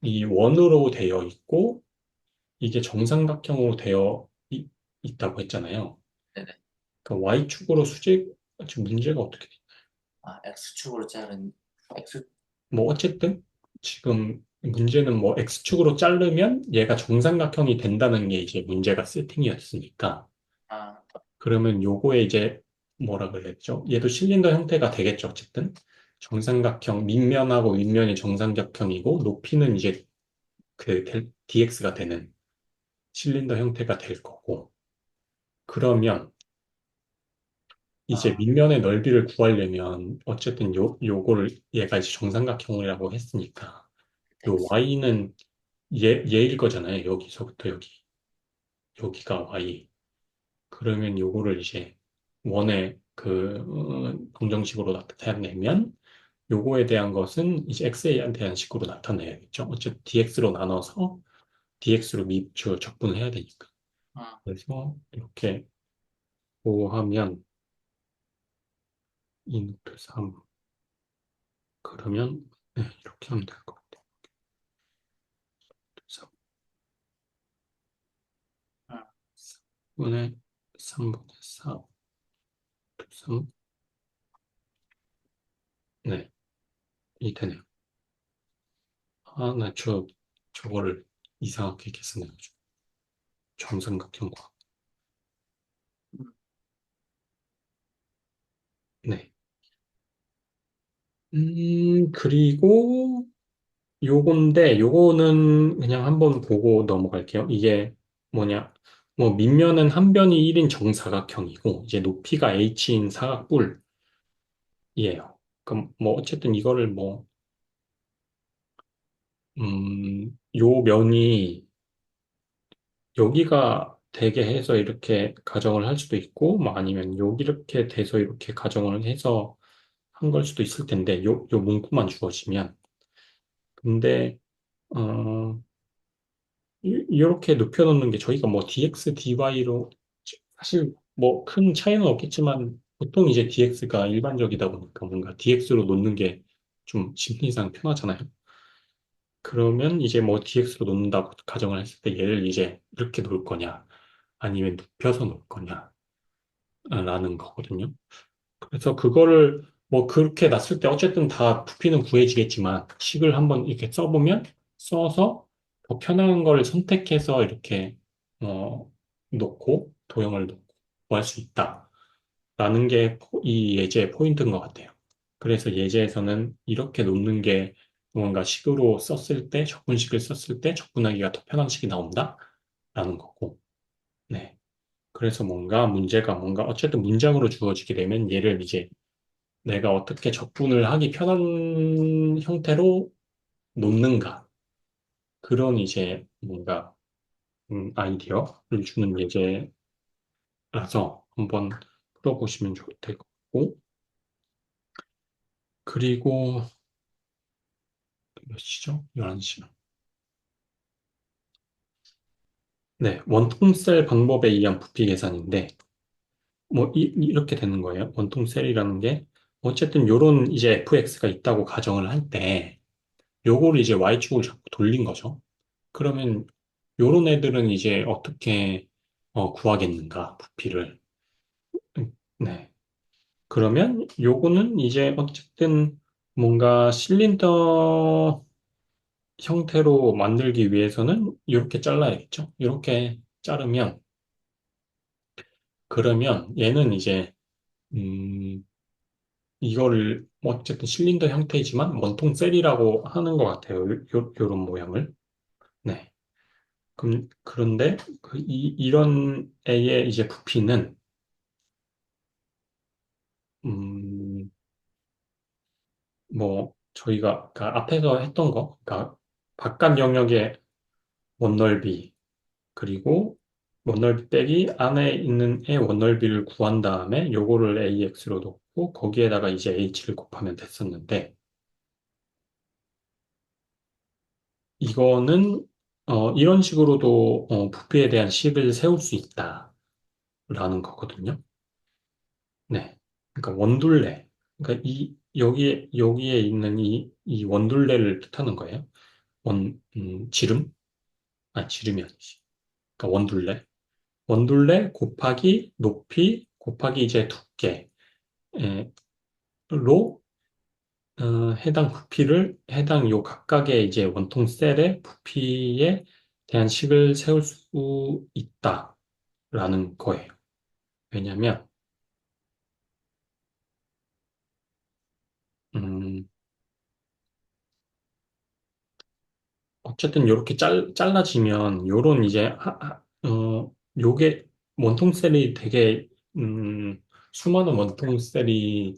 이 원으로 되어 있고, 이게 정삼각형으로 되어 있다고 했잖아요. 네네. 그러니까 Y축으로 지금 문제가 어떻게 돼? 아, x축으로 자른, x, 뭐 어쨌든 지금 문제는 뭐 X축으로 자르면 얘가 정삼각형이 된다는 게 이제 문제가 세팅이었으니까, 아, 그러면 요거에 이제 뭐라 그랬죠? 얘도 실린더 형태가 되겠죠, 어쨌든. 정삼각형, 밑면하고 윗면이 정삼각형이고, 높이는 이제 DX가 되는 실린더 형태가 될 거고, 그러면 이제 아, 밑면의 넓이를 구하려면, 어쨌든 요거를 얘가 이제 정삼각형이라고 했으니까, 요 x. Y는 얘일 거잖아요. 여기서부터 여기가 Y. 그러면 요거를 이제 원의 방정식으로 나타내면 요거에 대한 것은 이제 x에 대한 식으로 나타내야겠죠. 어쨌든 dx로 나눠서 dx로 미분을 적분을 해야 되니까. 아, 그래서 이렇게 고하면 2루트 3 그러면 네, 이렇게 하면 될 것 같아요. 3, 3분의 3분의 4 3 네, 이 되네요. 아, 저거를 이상하게 계산해가지고 정삼각형과 네. 그리고 요거는 그냥 한번 보고 넘어갈게요. 이게 뭐냐. 뭐, 밑면은 한 변이 1인 정사각형이고, 이제 높이가 h인 사각뿔이에요. 그럼 뭐, 어쨌든 이거를 뭐, 요 면이 여기가 되게 해서 이렇게 가정을 할 수도 있고, 뭐 아니면 여기 이렇게 돼서 이렇게 가정을 해서 한 걸 수도 있을 텐데, 요 문구만 주어지면. 근데, 어, 이렇게 눕혀놓는 게 저희가 뭐 dx, dy로 사실 뭐 큰 차이는 없겠지만 보통 이제 dx가 일반적이다 보니까 뭔가 dx로 놓는 게 좀 심리상 편하잖아요. 그러면 이제 뭐 dx로 놓는다고 가정을 했을 때 얘를 이제 이렇게 놓을 거냐 아니면 눕혀서 놓을 거냐 라는 거거든요. 그래서 그거를 뭐 그렇게 놨을 때 어쨌든 다 부피는 구해지겠지만 식을 한번 이렇게 써서 더 편한 걸 선택해서 이렇게 놓고 도형을 놓고 구할 수 있다라는 게 이 예제의 포인트인 것 같아요. 그래서 예제에서는 이렇게 놓는 게 뭔가 식으로 썼을 때 적분식을 썼을 때 적분하기가 더 편한 식이 나온다라는 거고 네. 그래서 뭔가 문제가 뭔가 어쨌든 문장으로 주어지게 되면 얘를 이제 내가 어떻게 접근을 하기 편한 형태로 놓는가. 그런 이제 뭔가 아이디어를 주는 예제라서 한번 풀어보시면 될 것 같고. 그리고 몇 시죠? 11시. 네, 원통셀 방법에 의한 부피 계산인데 뭐 이렇게 되는 거예요. 원통셀이라는 게 어쨌든 요런 이제 fx가 있다고 가정을 할 때 요거를 이제 y축으로 자꾸 돌린 거죠. 그러면 요런 애들은 이제 어떻게 구하겠는가, 부피를. 네. 그러면 요거는 이제 어쨌든 뭔가 실린더 형태로 만들기 위해서는 이렇게 잘라야겠죠. 이렇게 자르면 그러면 얘는 이제 음, 이거를 뭐 어쨌든 실린더 형태이지만 원통 셀이라고 하는 것 같아요. 요런 모양을. 네. 그런데 이런 애의 이제 부피는 음, 뭐 저희가 그러니까 앞에서 했던 거, 그러니까 바깥 영역의 원넓이 그리고 원넓이 빼기 안에 있는 애 원넓이를 구한 다음에 요거를 AX로 놓고 거기에다가 이제 H를 곱하면 됐었는데 이거는 이런 식으로도 부피에 대한 식을 세울 수 있다라는 거거든요. 네. 그러니까 원둘레. 그러니까 여기에 있는 이 원둘레를 뜻하는 거예요. 지름? 아, 지름이 아니지. 그러니까 원둘레. 원둘레 곱하기 높이 곱하기 이제 두께로 해당 부피를 해당 요 각각의 이제 원통 셀의 부피에 대한 식을 세울 수 있다라는 거예요. 왜냐면 음, 어쨌든 이렇게 잘라지면 요런 이제 요게 원통 셀이 되게 수많은 원통 셀이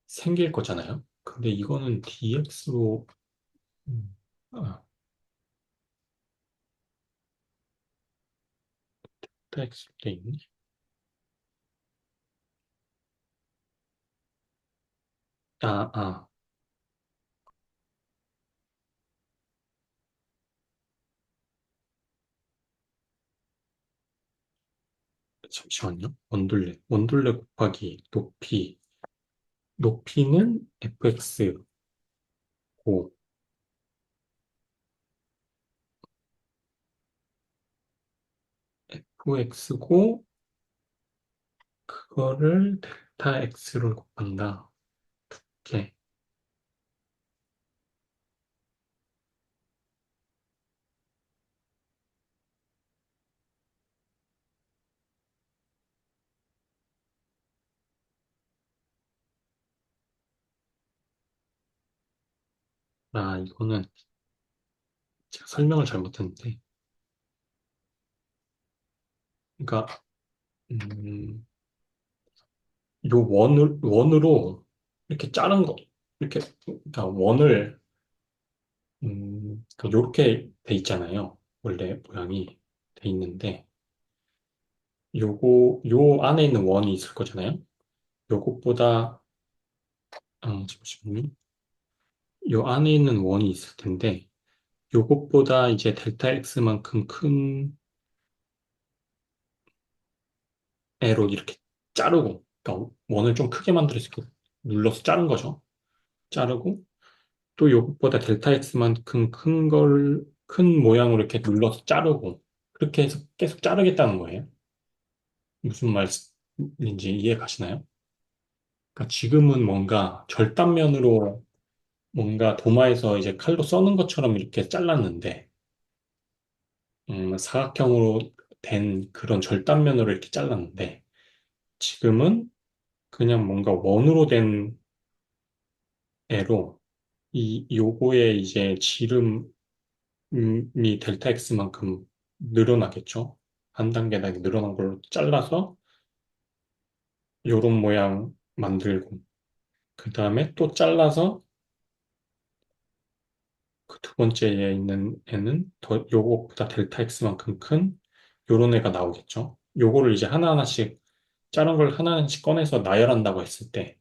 생길 거잖아요. 근데 이거는 DX로 음, 아, X 돼 있네. 아, 아, 잠시만요. 원둘레 곱하기 높이는 fx고 fx고 그거를 델타 x로 곱한다. 이렇게. 아, 이거는 제가 설명을 잘못했는데, 그러니까 음, 요 원으로 이렇게 자른 거, 이렇게 그러니까 원을 요렇게 돼 있잖아요. 원래 모양이 돼 있는데, 요 안에 있는 원이 있을 거잖아요. 요것보다 잠시만요. 요 안에 있는 원이 있을 텐데, 요것보다 이제 델타 X만큼 큰 애로 이렇게 자르고, 그러니까 원을 좀 크게 만들어서 이렇게 눌러서 자른 거죠. 자르고, 또 요것보다 델타 X만큼 큰 모양으로 이렇게 눌러서 자르고, 그렇게 해서 계속 자르겠다는 거예요. 무슨 말인지 이해 가시나요? 그러니까 지금은 뭔가 절단면으로 뭔가 도마에서 이제 칼로 써는 것처럼 이렇게 잘랐는데, 사각형으로 된 그런 절단면으로 이렇게 잘랐는데, 지금은 그냥 뭔가 원으로 된 애로 요거의 이제 지름이 델타 X만큼 늘어나겠죠. 한 단계당 늘어난 걸로 잘라서 요런 모양 만들고, 그 다음에 또 잘라서 그 두 번째에 있는 애는 더 요거보다 델타 X만큼 큰 요런 애가 나오겠죠. 요거를 이제 하나하나씩 자른 걸 하나하나씩 꺼내서 나열한다고 했을 때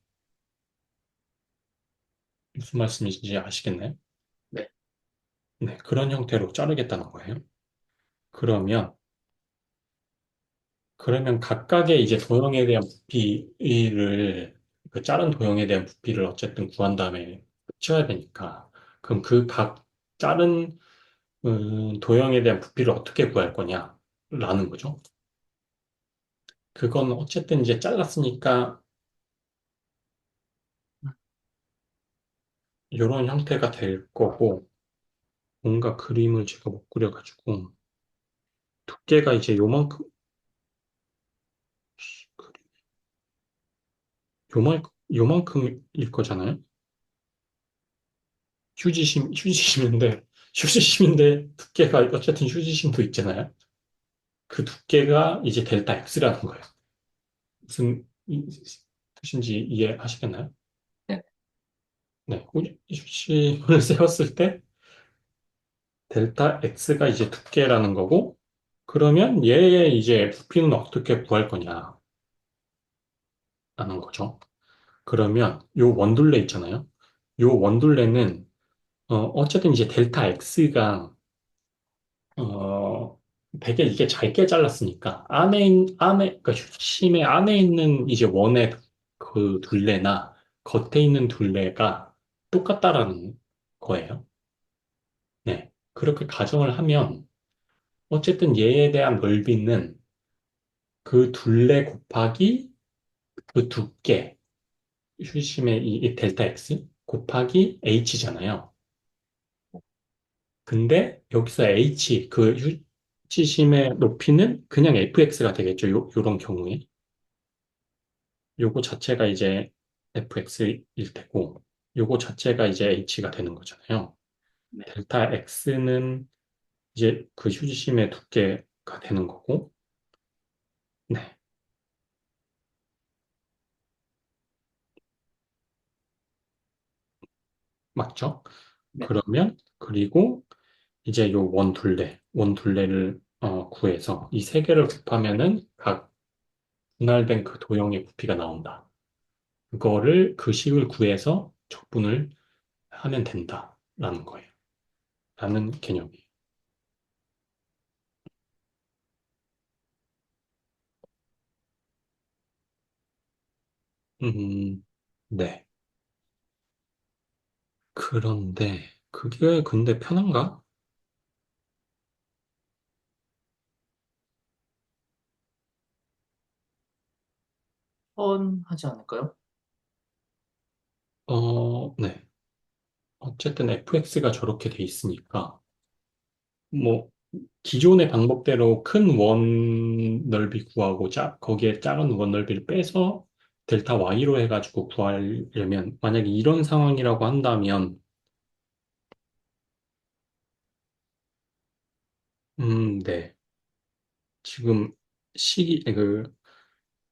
무슨 말씀이신지 아시겠나요? 네. 네, 그런 형태로 자르겠다는 거예요. 그러면 각각의 이제 도형에 대한 부피를 그 자른 도형에 대한 부피를 어쨌든 구한 다음에 합쳐야 되니까 그럼 그 각 자른 도형에 대한 부피를 어떻게 구할 거냐라는 거죠. 그건 어쨌든 이제 잘랐으니까 이런 형태가 될 거고 뭔가 그림을 제가 못 그려가지고 두께가 이제 요만큼 요만큼일 거잖아요. 휴지심인데 휴지심인데 두께가 어쨌든 휴지심도 있잖아요. 그 두께가 이제 델타 X라는 거예요. 무슨 뜻인지 이해하시겠나요? 네. 네, 휴지심을 세웠을 때 델타 X가 이제 두께라는 거고, 그러면 얘의 이제 부피는 어떻게 구할 거냐라는 거죠. 그러면 요 원둘레 있잖아요. 요 원둘레는 어쨌든 이제 델타 X가 어 되게 이게 잘게 잘랐으니까 그러니까 휴심의 안에 있는 이제 원의 그 둘레나 겉에 있는 둘레가 똑같다라는 거예요. 네. 그렇게 가정을 하면 어쨌든 얘에 대한 넓이는 그 둘레 곱하기 그 두께, 휴심의 이 델타 x 곱하기 h잖아요. 근데 여기서 h, 그 휴지심의 높이는 그냥 fx가 되겠죠. 요런 경우에. 요거 자체가 이제 fx일 테고, 요거 자체가 이제 h가 되는 거잖아요. 네. 델타 x는 이제 그 휴지심의 두께가 되는 거고, 네, 맞죠? 네. 그러면, 그리고 이제 요 원 둘레를 구해서 이 세 개를 곱하면은 각 분할된 그 도형의 부피가 나온다. 그거를 그 식을 구해서 적분을 하면 된다라는 거예요. 라는 개념이에요. 네. 그런데 그게 근데 편한가? 하지 않을까요? 네. 어쨌든 fx가 저렇게 돼 있으니까 뭐 기존의 방법대로 큰 원 넓이 구하고 거기에 작은 원 넓이를 빼서 델타 y로 해가지고 구하려면 만약에 이런 상황이라고 한다면 네. 지금 그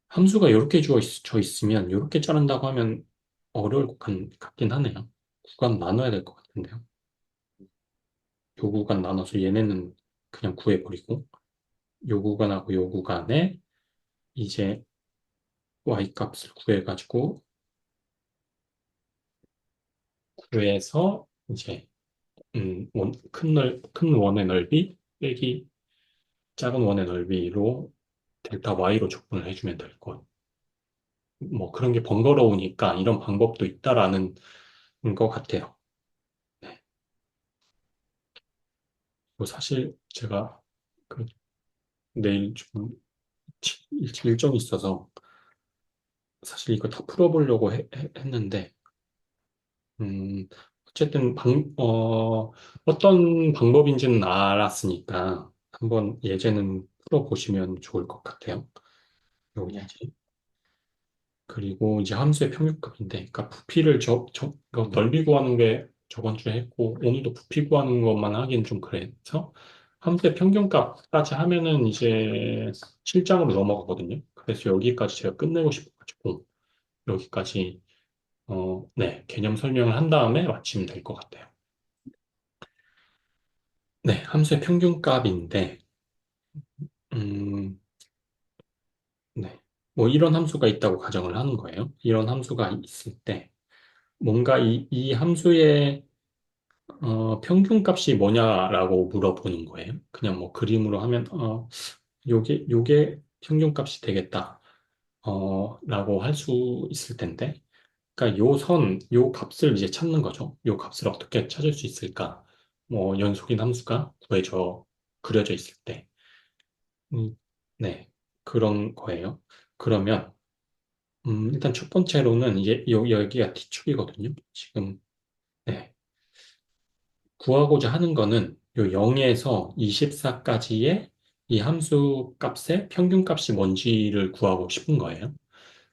함수가 이렇게 져 있으면 이렇게 자른다고 하면 어려울 것 같긴 하네요. 구간 나눠야 될 것 같은데요. 요 구간 나눠서 얘네는 그냥 구해버리고 요 구간하고 요 구간에 이제 y 값을 구해가지고 구해서 이제 큰 원의 넓이 빼기 작은 원의 넓이로 델타 y로 적분을 해주면 될 것. 뭐 그런 게 번거로우니까 이런 방법도 있다라는 것 같아요. 네. 뭐 사실 제가 그 내일 좀 일정이 있어서 사실 이거 다 풀어보려고 했는데 음, 어쨌든 어떤 방법인지는 알았으니까 한번 예제는 풀어보시면 좋을 것 같아요. 요 네. 예제. 그리고 이제 함수의 평균값인데, 그러니까 부피를 넓이 구하는 게 저번 주에 했고, 오늘도 부피 구하는 것만 하긴 좀 그래서, 함수의 평균값까지 하면은 이제 실장으로 넘어가거든요. 그래서 여기까지 제가 끝내고 싶어가지고 여기까지 네, 개념 설명을 한 다음에 마치면 될 것 같아요. 네, 함수의 평균값인데 음, 네. 뭐 이런 함수가 있다고 가정을 하는 거예요. 이런 함수가 있을 때 뭔가 이 함수의 평균값이 뭐냐라고 물어보는 거예요. 그냥 뭐 그림으로 하면 요게 평균값이 되겠다. 라고 할 수 있을 텐데. 그러니까 요 값을 이제 찾는 거죠. 요 값을 어떻게 찾을 수 있을까? 뭐 연속인 함수가 그려져 있을 때. 음, 네. 그런 거예요. 그러면 일단 첫 번째로는 이제 여기가 T축이거든요. 지금 네. 구하고자 하는 거는 요 0에서 24까지의 이 함수 값의 평균 값이 뭔지를 구하고 싶은 거예요.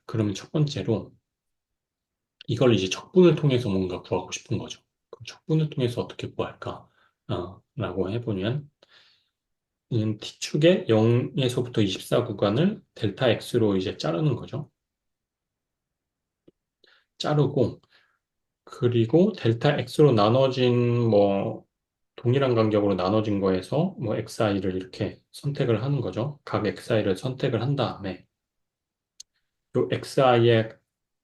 그러면 첫 번째로 이걸 이제 적분을 통해서 뭔가 구하고 싶은 거죠. 그럼 적분을 통해서 어떻게 구할까? 라고 해보면 T축의 0에서부터 24 구간을 델타 X로 이제 자르는 거죠. 자르고 그리고 델타 X로 나눠진 뭐 동일한 간격으로 나눠진 거에서 뭐 XI를 이렇게 선택을 하는 거죠. 각 XI를 선택을 한 다음에 요 XI의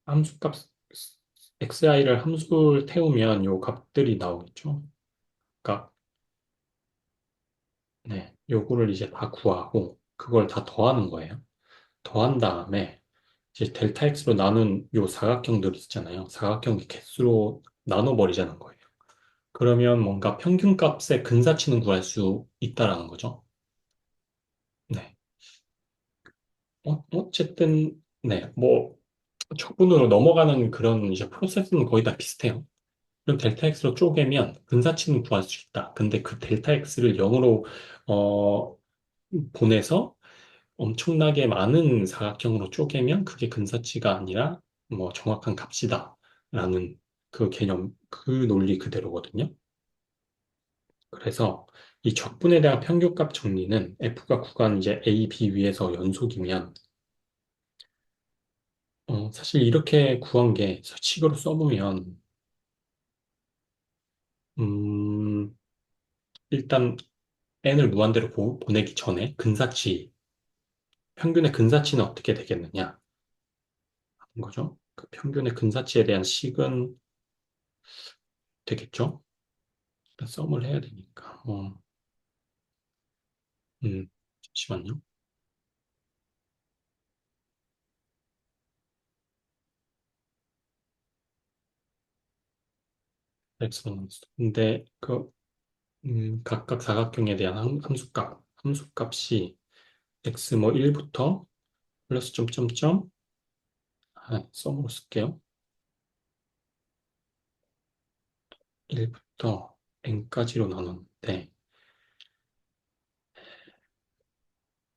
함수값 XI를 함수를 태우면 요 값들이 나오겠죠. 그러니까 네, 요거를 이제 다 구하고 그걸 다 더하는 거예요. 더한 다음에 이제 델타 X로 나눈 요 사각형들 있잖아요. 사각형의 개수로 나눠버리자는 거예요. 그러면 뭔가 평균값의 근사치는 구할 수 있다라는 거죠. 네. 어쨌든, 네, 뭐, 척분으로 넘어가는 그런 이제 프로세스는 거의 다 비슷해요. 그럼 델타 X로 쪼개면 근사치는 구할 수 있다. 근데 그 델타 X를 0으로, 어, 보내서 엄청나게 많은 사각형으로 쪼개면 그게 근사치가 아니라 뭐 정확한 값이다. 라는 그 개념, 그 논리 그대로거든요. 그래서 이 적분에 대한 평균값 정리는 F가 구간 이제 A, B 위에서 연속이면 사실 이렇게 구한 게 식으로 써보면 음, 일단 n을 무한대로 보내기 전에 평균의 근사치는 어떻게 되겠느냐 하는 거죠. 그 평균의 근사치에 대한 식은 되겠죠. 썸을 해야 되니까. 잠시만요. 근데 각각 사각형에 대한 함수값이 x 뭐 1부터 플러스 점점점 썸으로 쓸게요. 1부터 n까지로 나눴는데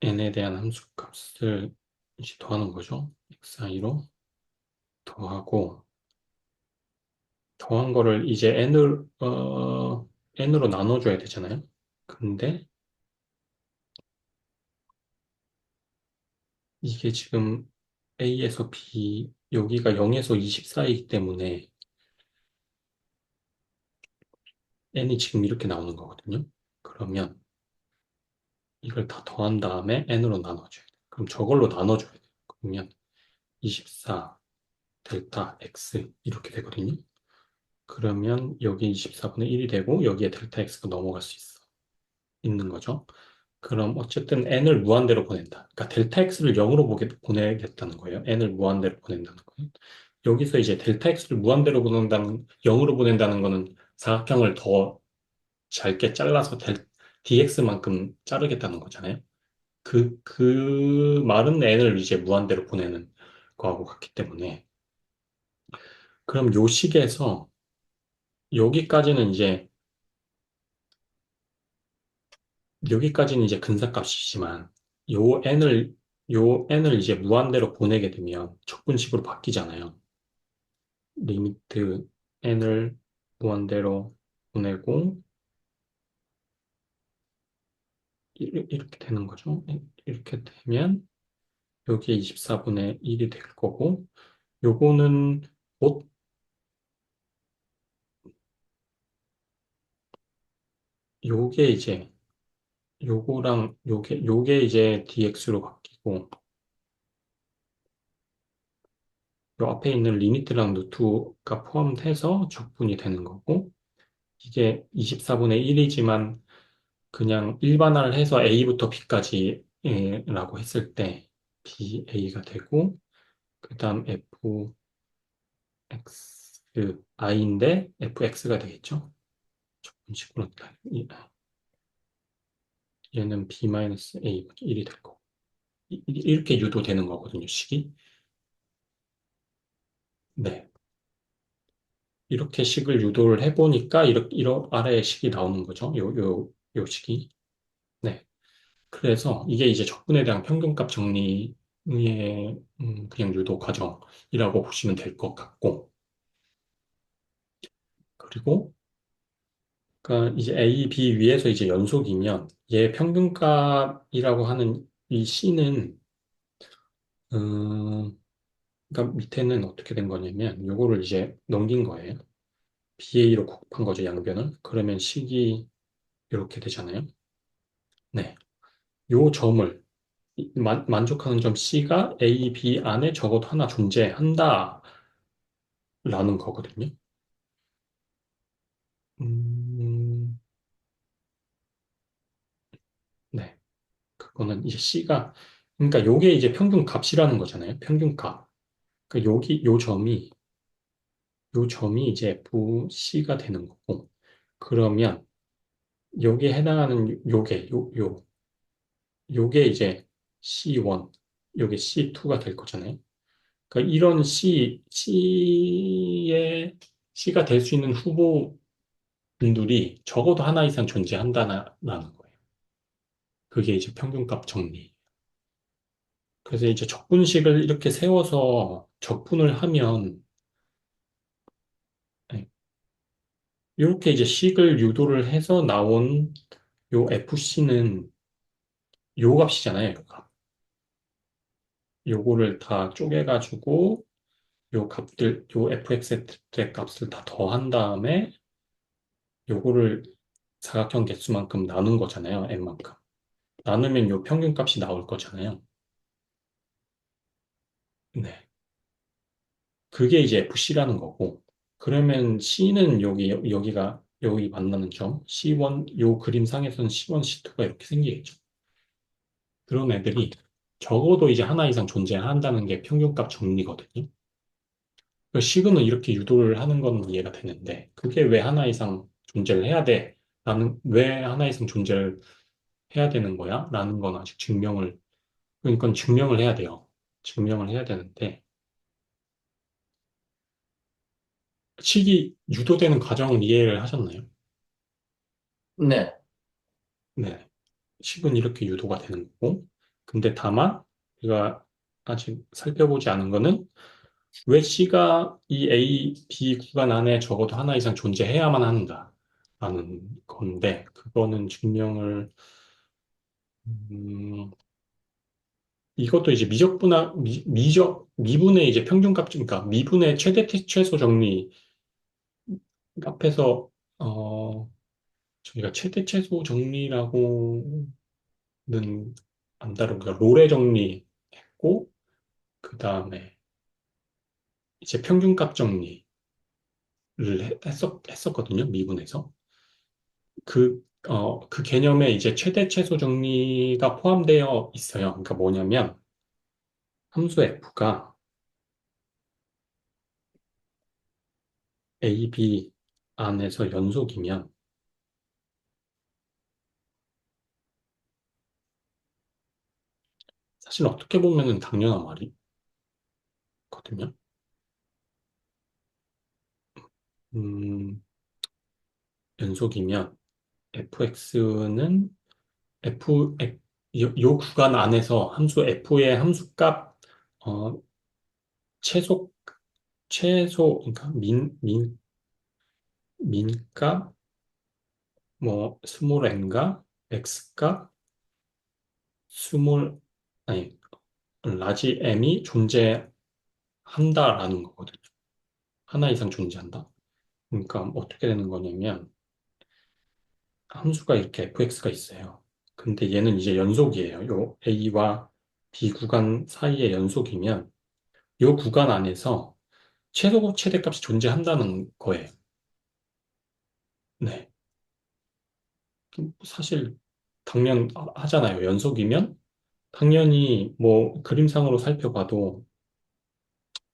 n에 대한 함수값을 이제 더하는 거죠. xi로 더하고 더한 거를 이제 n으로 나눠줘야 되잖아요. 근데 이게 지금 a에서 b 여기가 0에서 24이기 때문에 n이 지금 이렇게 나오는 거거든요. 그러면 이걸 다 더한 다음에 n으로 나눠줘야 돼요. 그럼 저걸로 나눠줘야 돼요. 그러면 24 델타 x 이렇게 되거든요. 그러면 여기 24분의 1이 되고 여기에 델타 x가 넘어갈 수 있는 거죠. 그럼 어쨌든 n을 무한대로 보낸다. 그러니까 델타 x를 0으로 보내겠다는 거예요. n을 무한대로 보낸다는 거예요. 여기서 이제 델타 x를 무한대로 0으로 보낸다는 거는 사각형을 더 짧게 잘라서 dx만큼 자르겠다는 거잖아요. 그 말은 n을 이제 무한대로 보내는 거하고 같기 때문에 그럼 요 식에서 여기까지는 이제 여기까지는 이제 근사값이지만 요 n을 요 n을 이제 무한대로 보내게 되면 적분식으로 바뀌잖아요. 리미트 n을 무한대로 보내고 이렇게 되는 거죠. 이렇게 되면 여기에 24분의 1이 될 거고, 요거는 곧, 요게 이제, 요게 이제 dx로 바뀌고, 요 앞에 있는 리미트랑 루트가 포함돼서 적분이 되는 거고, 이게 24분의 1이지만 그냥 일반화를 해서 A부터 B까지 라고 했을 때 BA가 되고, 그 다음 FXI인데 FX가 되겠죠? 적분식으로 얘는 B-A 1이 될 거고. 이렇게 유도되는 거거든요, 식이. 네. 이렇게 식을 유도를 해보니까 이런 아래의 식이 나오는 거죠. 요 식이. 네. 그래서 이게 이제 적분에 대한 평균값 정리의 그냥 유도 과정이라고 보시면 될 것 같고, 그리고 그러니까 이제 A, B 위에서 이제 연속이면 얘 평균값이라고 하는 이 C는 그러니까 밑에는 어떻게 된 거냐면 요거를 이제 넘긴 거예요. BA로 곱한 거죠, 양변을. 그러면 식이 이렇게 되잖아요. 네. 요 점을 만족하는 점 C가 A, B 안에 적어도 하나 존재한다라는 거거든요. 음, 네. 그거는 이제 C가, 그러니까 요게 이제 평균 값이라는 거잖아요. 평균 값. 그러니까 요 점이 이제 FC가 되는 거고. 그러면 여기에 해당하는 요게 이제 C1, 요게 C2가 될 거잖아요. 그러니까 이런 C가 될 수 있는 후보분들이 적어도 하나 이상 존재한다는 거예요. 그게 이제 평균값 정리. 그래서 이제 적분식을 이렇게 세워서 적분을 하면, 이렇게 이제 식을 유도를 해서 나온 요 FC는 요 값이잖아요, 요 값. 요거를 다 쪼개가지고 요 fx의 값을 다 더한 다음에 요거를 사각형 개수만큼 나눈 거잖아요, n만큼. 나누면 요 평균값이 나올 거잖아요. 네. 그게 이제 FC라는 거고. 그러면 C는 여기 만나는 점, C1, 요 그림상에서는 C1, C2가 이렇게 생기겠죠. 그런 애들이 적어도 이제 하나 이상 존재한다는 게 평균값 정리거든요. 그 식은 이렇게 유도를 하는 건 이해가 되는데, 그게 왜 하나 이상 존재를 해야 돼? 왜 하나 이상 존재를 해야 되는 거야? 라는 건 아직 그러니까 증명을 해야 돼요. 증명을 해야 되는데, 식이 유도되는 과정을 이해를 하셨나요? 네. 네. 식은 이렇게 유도가 되는 거고, 근데 다만, 우리가 아직 살펴보지 않은 거는, 왜 C가 이 A, B 구간 안에 적어도 하나 이상 존재해야만 하는가라는 건데, 그거는 음, 이것도 이제 미분의 이제 평균값, 그러니까 미분의 최소 정리 앞에서, 저희가 최대 최소 정리라고는 안 다루고, 롤의 정리했고, 그 다음에 이제 평균값 정리를 했었거든요, 미분에서. 그 개념에 이제 최대 최소 정리가 포함되어 있어요. 그러니까 뭐냐면, 함수 f가 a, b 안에서 연속이면, 사실 어떻게 보면은 당연한 말이거든요. 음, 연속이면 fx는 요 구간 안에서 f의 함수값, 어, 최소, 그러니까 민값, 뭐, 스몰 n가, x값, 스몰, 아니, 라지 m이 존재한다라는 거거든요. 하나 이상 존재한다. 그러니까 어떻게 되는 거냐면, 함수가 이렇게 fx가 있어요. 근데 얘는 이제 연속이에요. 요 a와 b 구간 사이의 연속이면, 요 구간 안에서 최소 최대값이 존재한다는 거예요. 네. 사실 당연하잖아요. 연속이면 당연히 뭐 그림상으로 살펴봐도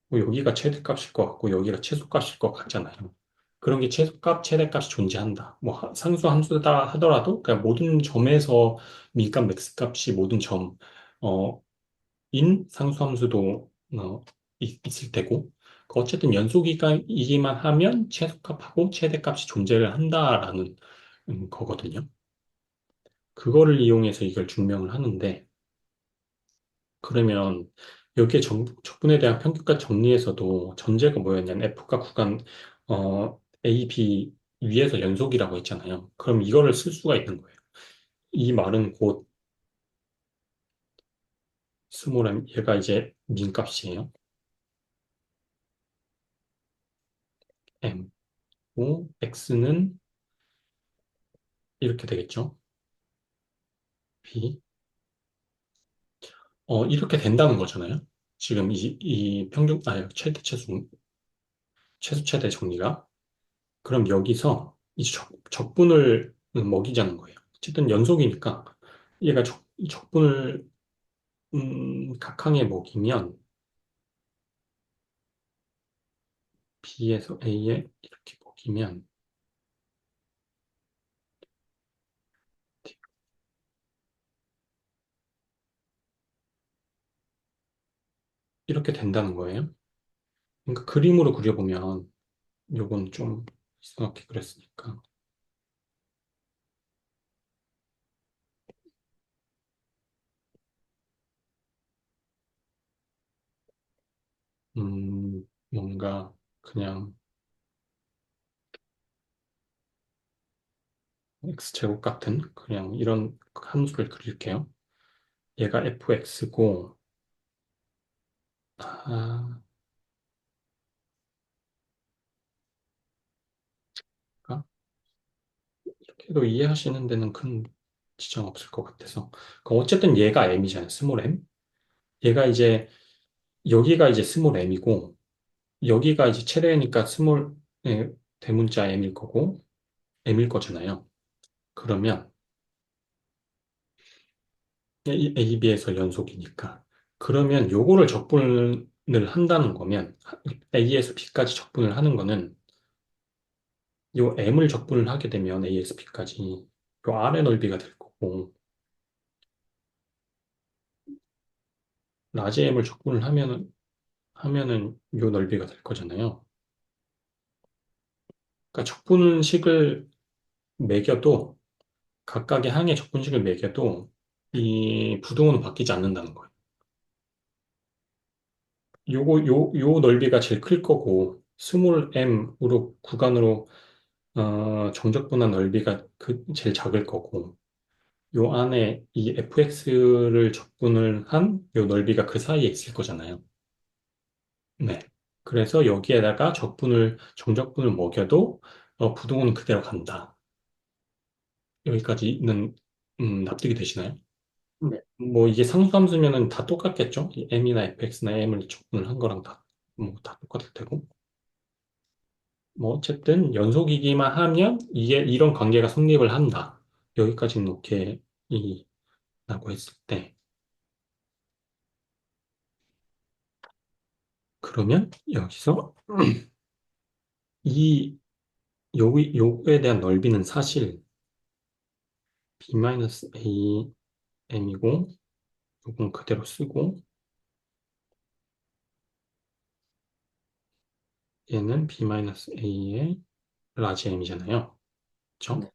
뭐 여기가 최대값일 것 같고 여기가 최소값일 것 같잖아요. 그런 게 최소값, 최대값이 존재한다. 뭐 상수 함수다 하더라도 그냥 모든 점에서 민값, 맥스값이 모든 점, 어, 인 상수 함수도 있을 테고 어쨌든 연속이기만 하면 최소값하고 최대값이 존재를 한다라는 거거든요. 그거를 이용해서 이걸 증명을 하는데 그러면 여기에 적분에 대한 평균값 정리에서도 전제가 뭐였냐면 F가 구간 A, B 위에서 연속이라고 했잖아요. 그럼 이거를 쓸 수가 있는 거예요. 이 말은 곧 스몰 m 얘가 이제 민값이에요. M 오 X는 이렇게 되겠죠. B 이렇게 된다는 거잖아요. 지금 이 평균 최대 최소 최대 정리가 그럼 여기서 이 적분을 먹이자는 거예요. 어쨌든 연속이니까 얘가 적분을 각항에 먹이면 B에서 A에 이렇게 먹이면 이렇게 된다는 거예요. 그러니까 그림으로 그려보면 요건 좀 이상하게 그랬으니까 뭔가 그냥 X제곱 같은 그냥 이런 함수를 그릴게요. 얘가 fx고 아, 이렇게도 이해하시는 데는 큰 지장 없을 것 같아서. 그럼 어쨌든 얘가 m이잖아요. 스몰 m. 얘가 이제 여기가 이제 스몰 m이고 여기가 이제 최대니까 스몰 대문자 m일 거고 m일 거잖아요. 그러면 A, B에서 연속이니까. 그러면 요거를 적분을 한다는 거면 A에서 B까지 적분을 하는 거는 요 m을 적분을 하게 되면 A에서 B까지 요 아래 넓이가 될 거고 라지 m을 적분을 하면은 요 넓이가 될 거잖아요. 그러니까 적분식을 매겨도 각각의 항의 적분식을 매겨도 이 부등호는 바뀌지 않는다는 거예요. 요 넓이가 제일 클 거고 스몰 m으로 구간으로 정적분한 넓이가 제일 작을 거고 요 안에 이 fx를 적분을 한 요 넓이가 그 사이에 있을 거잖아요. 네. 그래서 여기에다가 정적분을 먹여도 부등호는 그대로 간다. 여기까지는 납득이 되시나요? 네. 뭐 이게 상수함수면은 다 똑같겠죠? 이 m이나 fx나 m을 적분을 한 거랑 다 똑같을 테고. 뭐 어쨌든 연속이기만 하면 이게 이런 관계가 성립을 한다. 여기까지는 오케이라고 했을 때 그러면 여기서 이 요거에 대한 넓이는 사실 b-am이고 요건 그대로 쓰고 얘는 b-a의 라지 m이잖아요. 그렇죠? 네.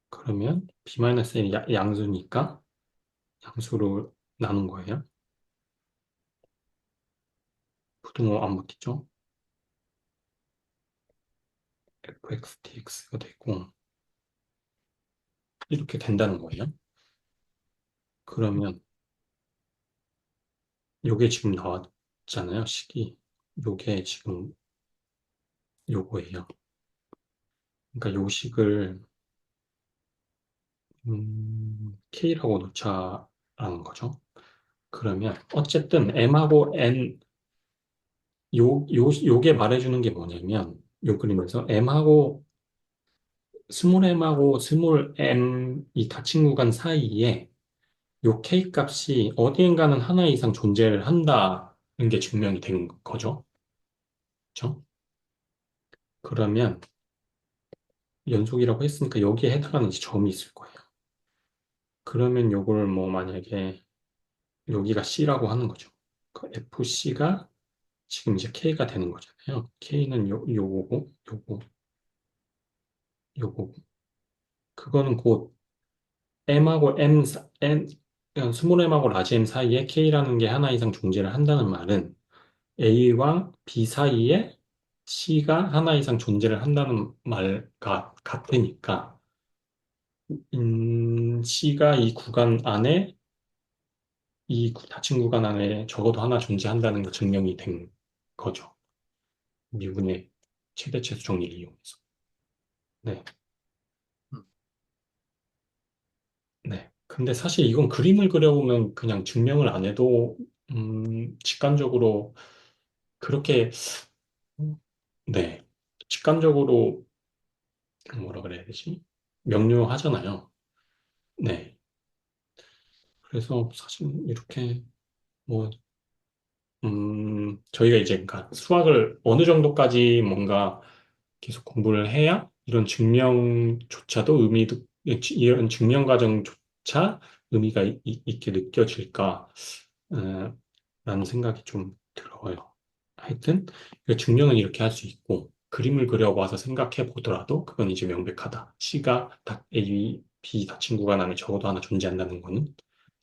그러면 b-a는 양수니까 양수로 나눈 거예요. 부등호 안 바뀌죠? fx dx가 되고 이렇게 된다는 거예요. 그러면 요게 지금 나왔잖아요, 식이. 요게 지금 요거예요. 그러니까 요 식을 K라고 놓자라는 거죠. 그러면 어쨌든 M하고 N 요게 말해주는 게 뭐냐면 요 그림에서 M하고 스몰 m하고 스몰 m 이 닫힌 구간 사이에 요 k 값이 어디인가는 하나 이상 존재를 한다는 게 증명이 된 거죠. 그렇죠? 그러면 연속이라고 했으니까 여기에 해당하는 이제 점이 있을 거예요. 그러면 요걸 뭐 만약에 여기가 C라고 하는 거죠. 그 FC가 지금 이제 K가 되는 거잖아요. K는 요거고. 그거는 곧 M하고 스몰 M하고 라지 M 사이에 K라는 게 하나 이상 존재를 한다는 말은 A와 B 사이에 C가 하나 이상 존재를 한다는 말과 같으니까, C가 닫힌 구간 안에 적어도 하나 존재한다는 거 증명이 된 거죠. 미분의 최대체수 정리를 이용해서. 네, 음, 네. 근데 사실 이건 그림을 그려보면 그냥 증명을 안 해도, 직관적으로 그렇게, 음, 네. 직관적으로 뭐라 그래야 되지? 명료하잖아요. 네. 그래서 사실 이렇게 뭐, 저희가 이제 그러니까 수학을 어느 정도까지 뭔가 계속 공부를 해야 이런 증명조차도 이런 증명 과정조차 의미가 있게 느껴질까, 어, 라는 생각이 좀 들어요. 하여튼, 그 증명은 이렇게 할 수 있고, 그림을 그려봐서 생각해 보더라도 그건 이제 명백하다. C가 A, B 닫힌 구간 안에 적어도 하나 존재한다는 거는,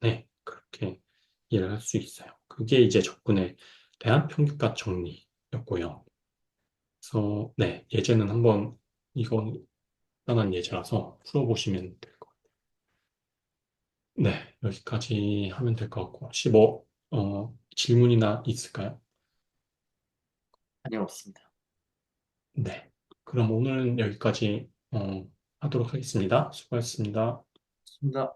네, 그렇게 이해를 할 수 있어요. 그게 이제 적분에 대한 평균값 정리였고요. 그래서, 네, 예제는 한번, 이건 간단한 예제라서 풀어보시면 될 것 같아요. 네, 여기까지 하면 될 것 같고, 혹시 뭐, 질문이나 있을까요? 아니, 없습니다. 네. 그럼 오늘은 여기까지 하도록 하겠습니다. 수고하셨습니다. 좋습니다.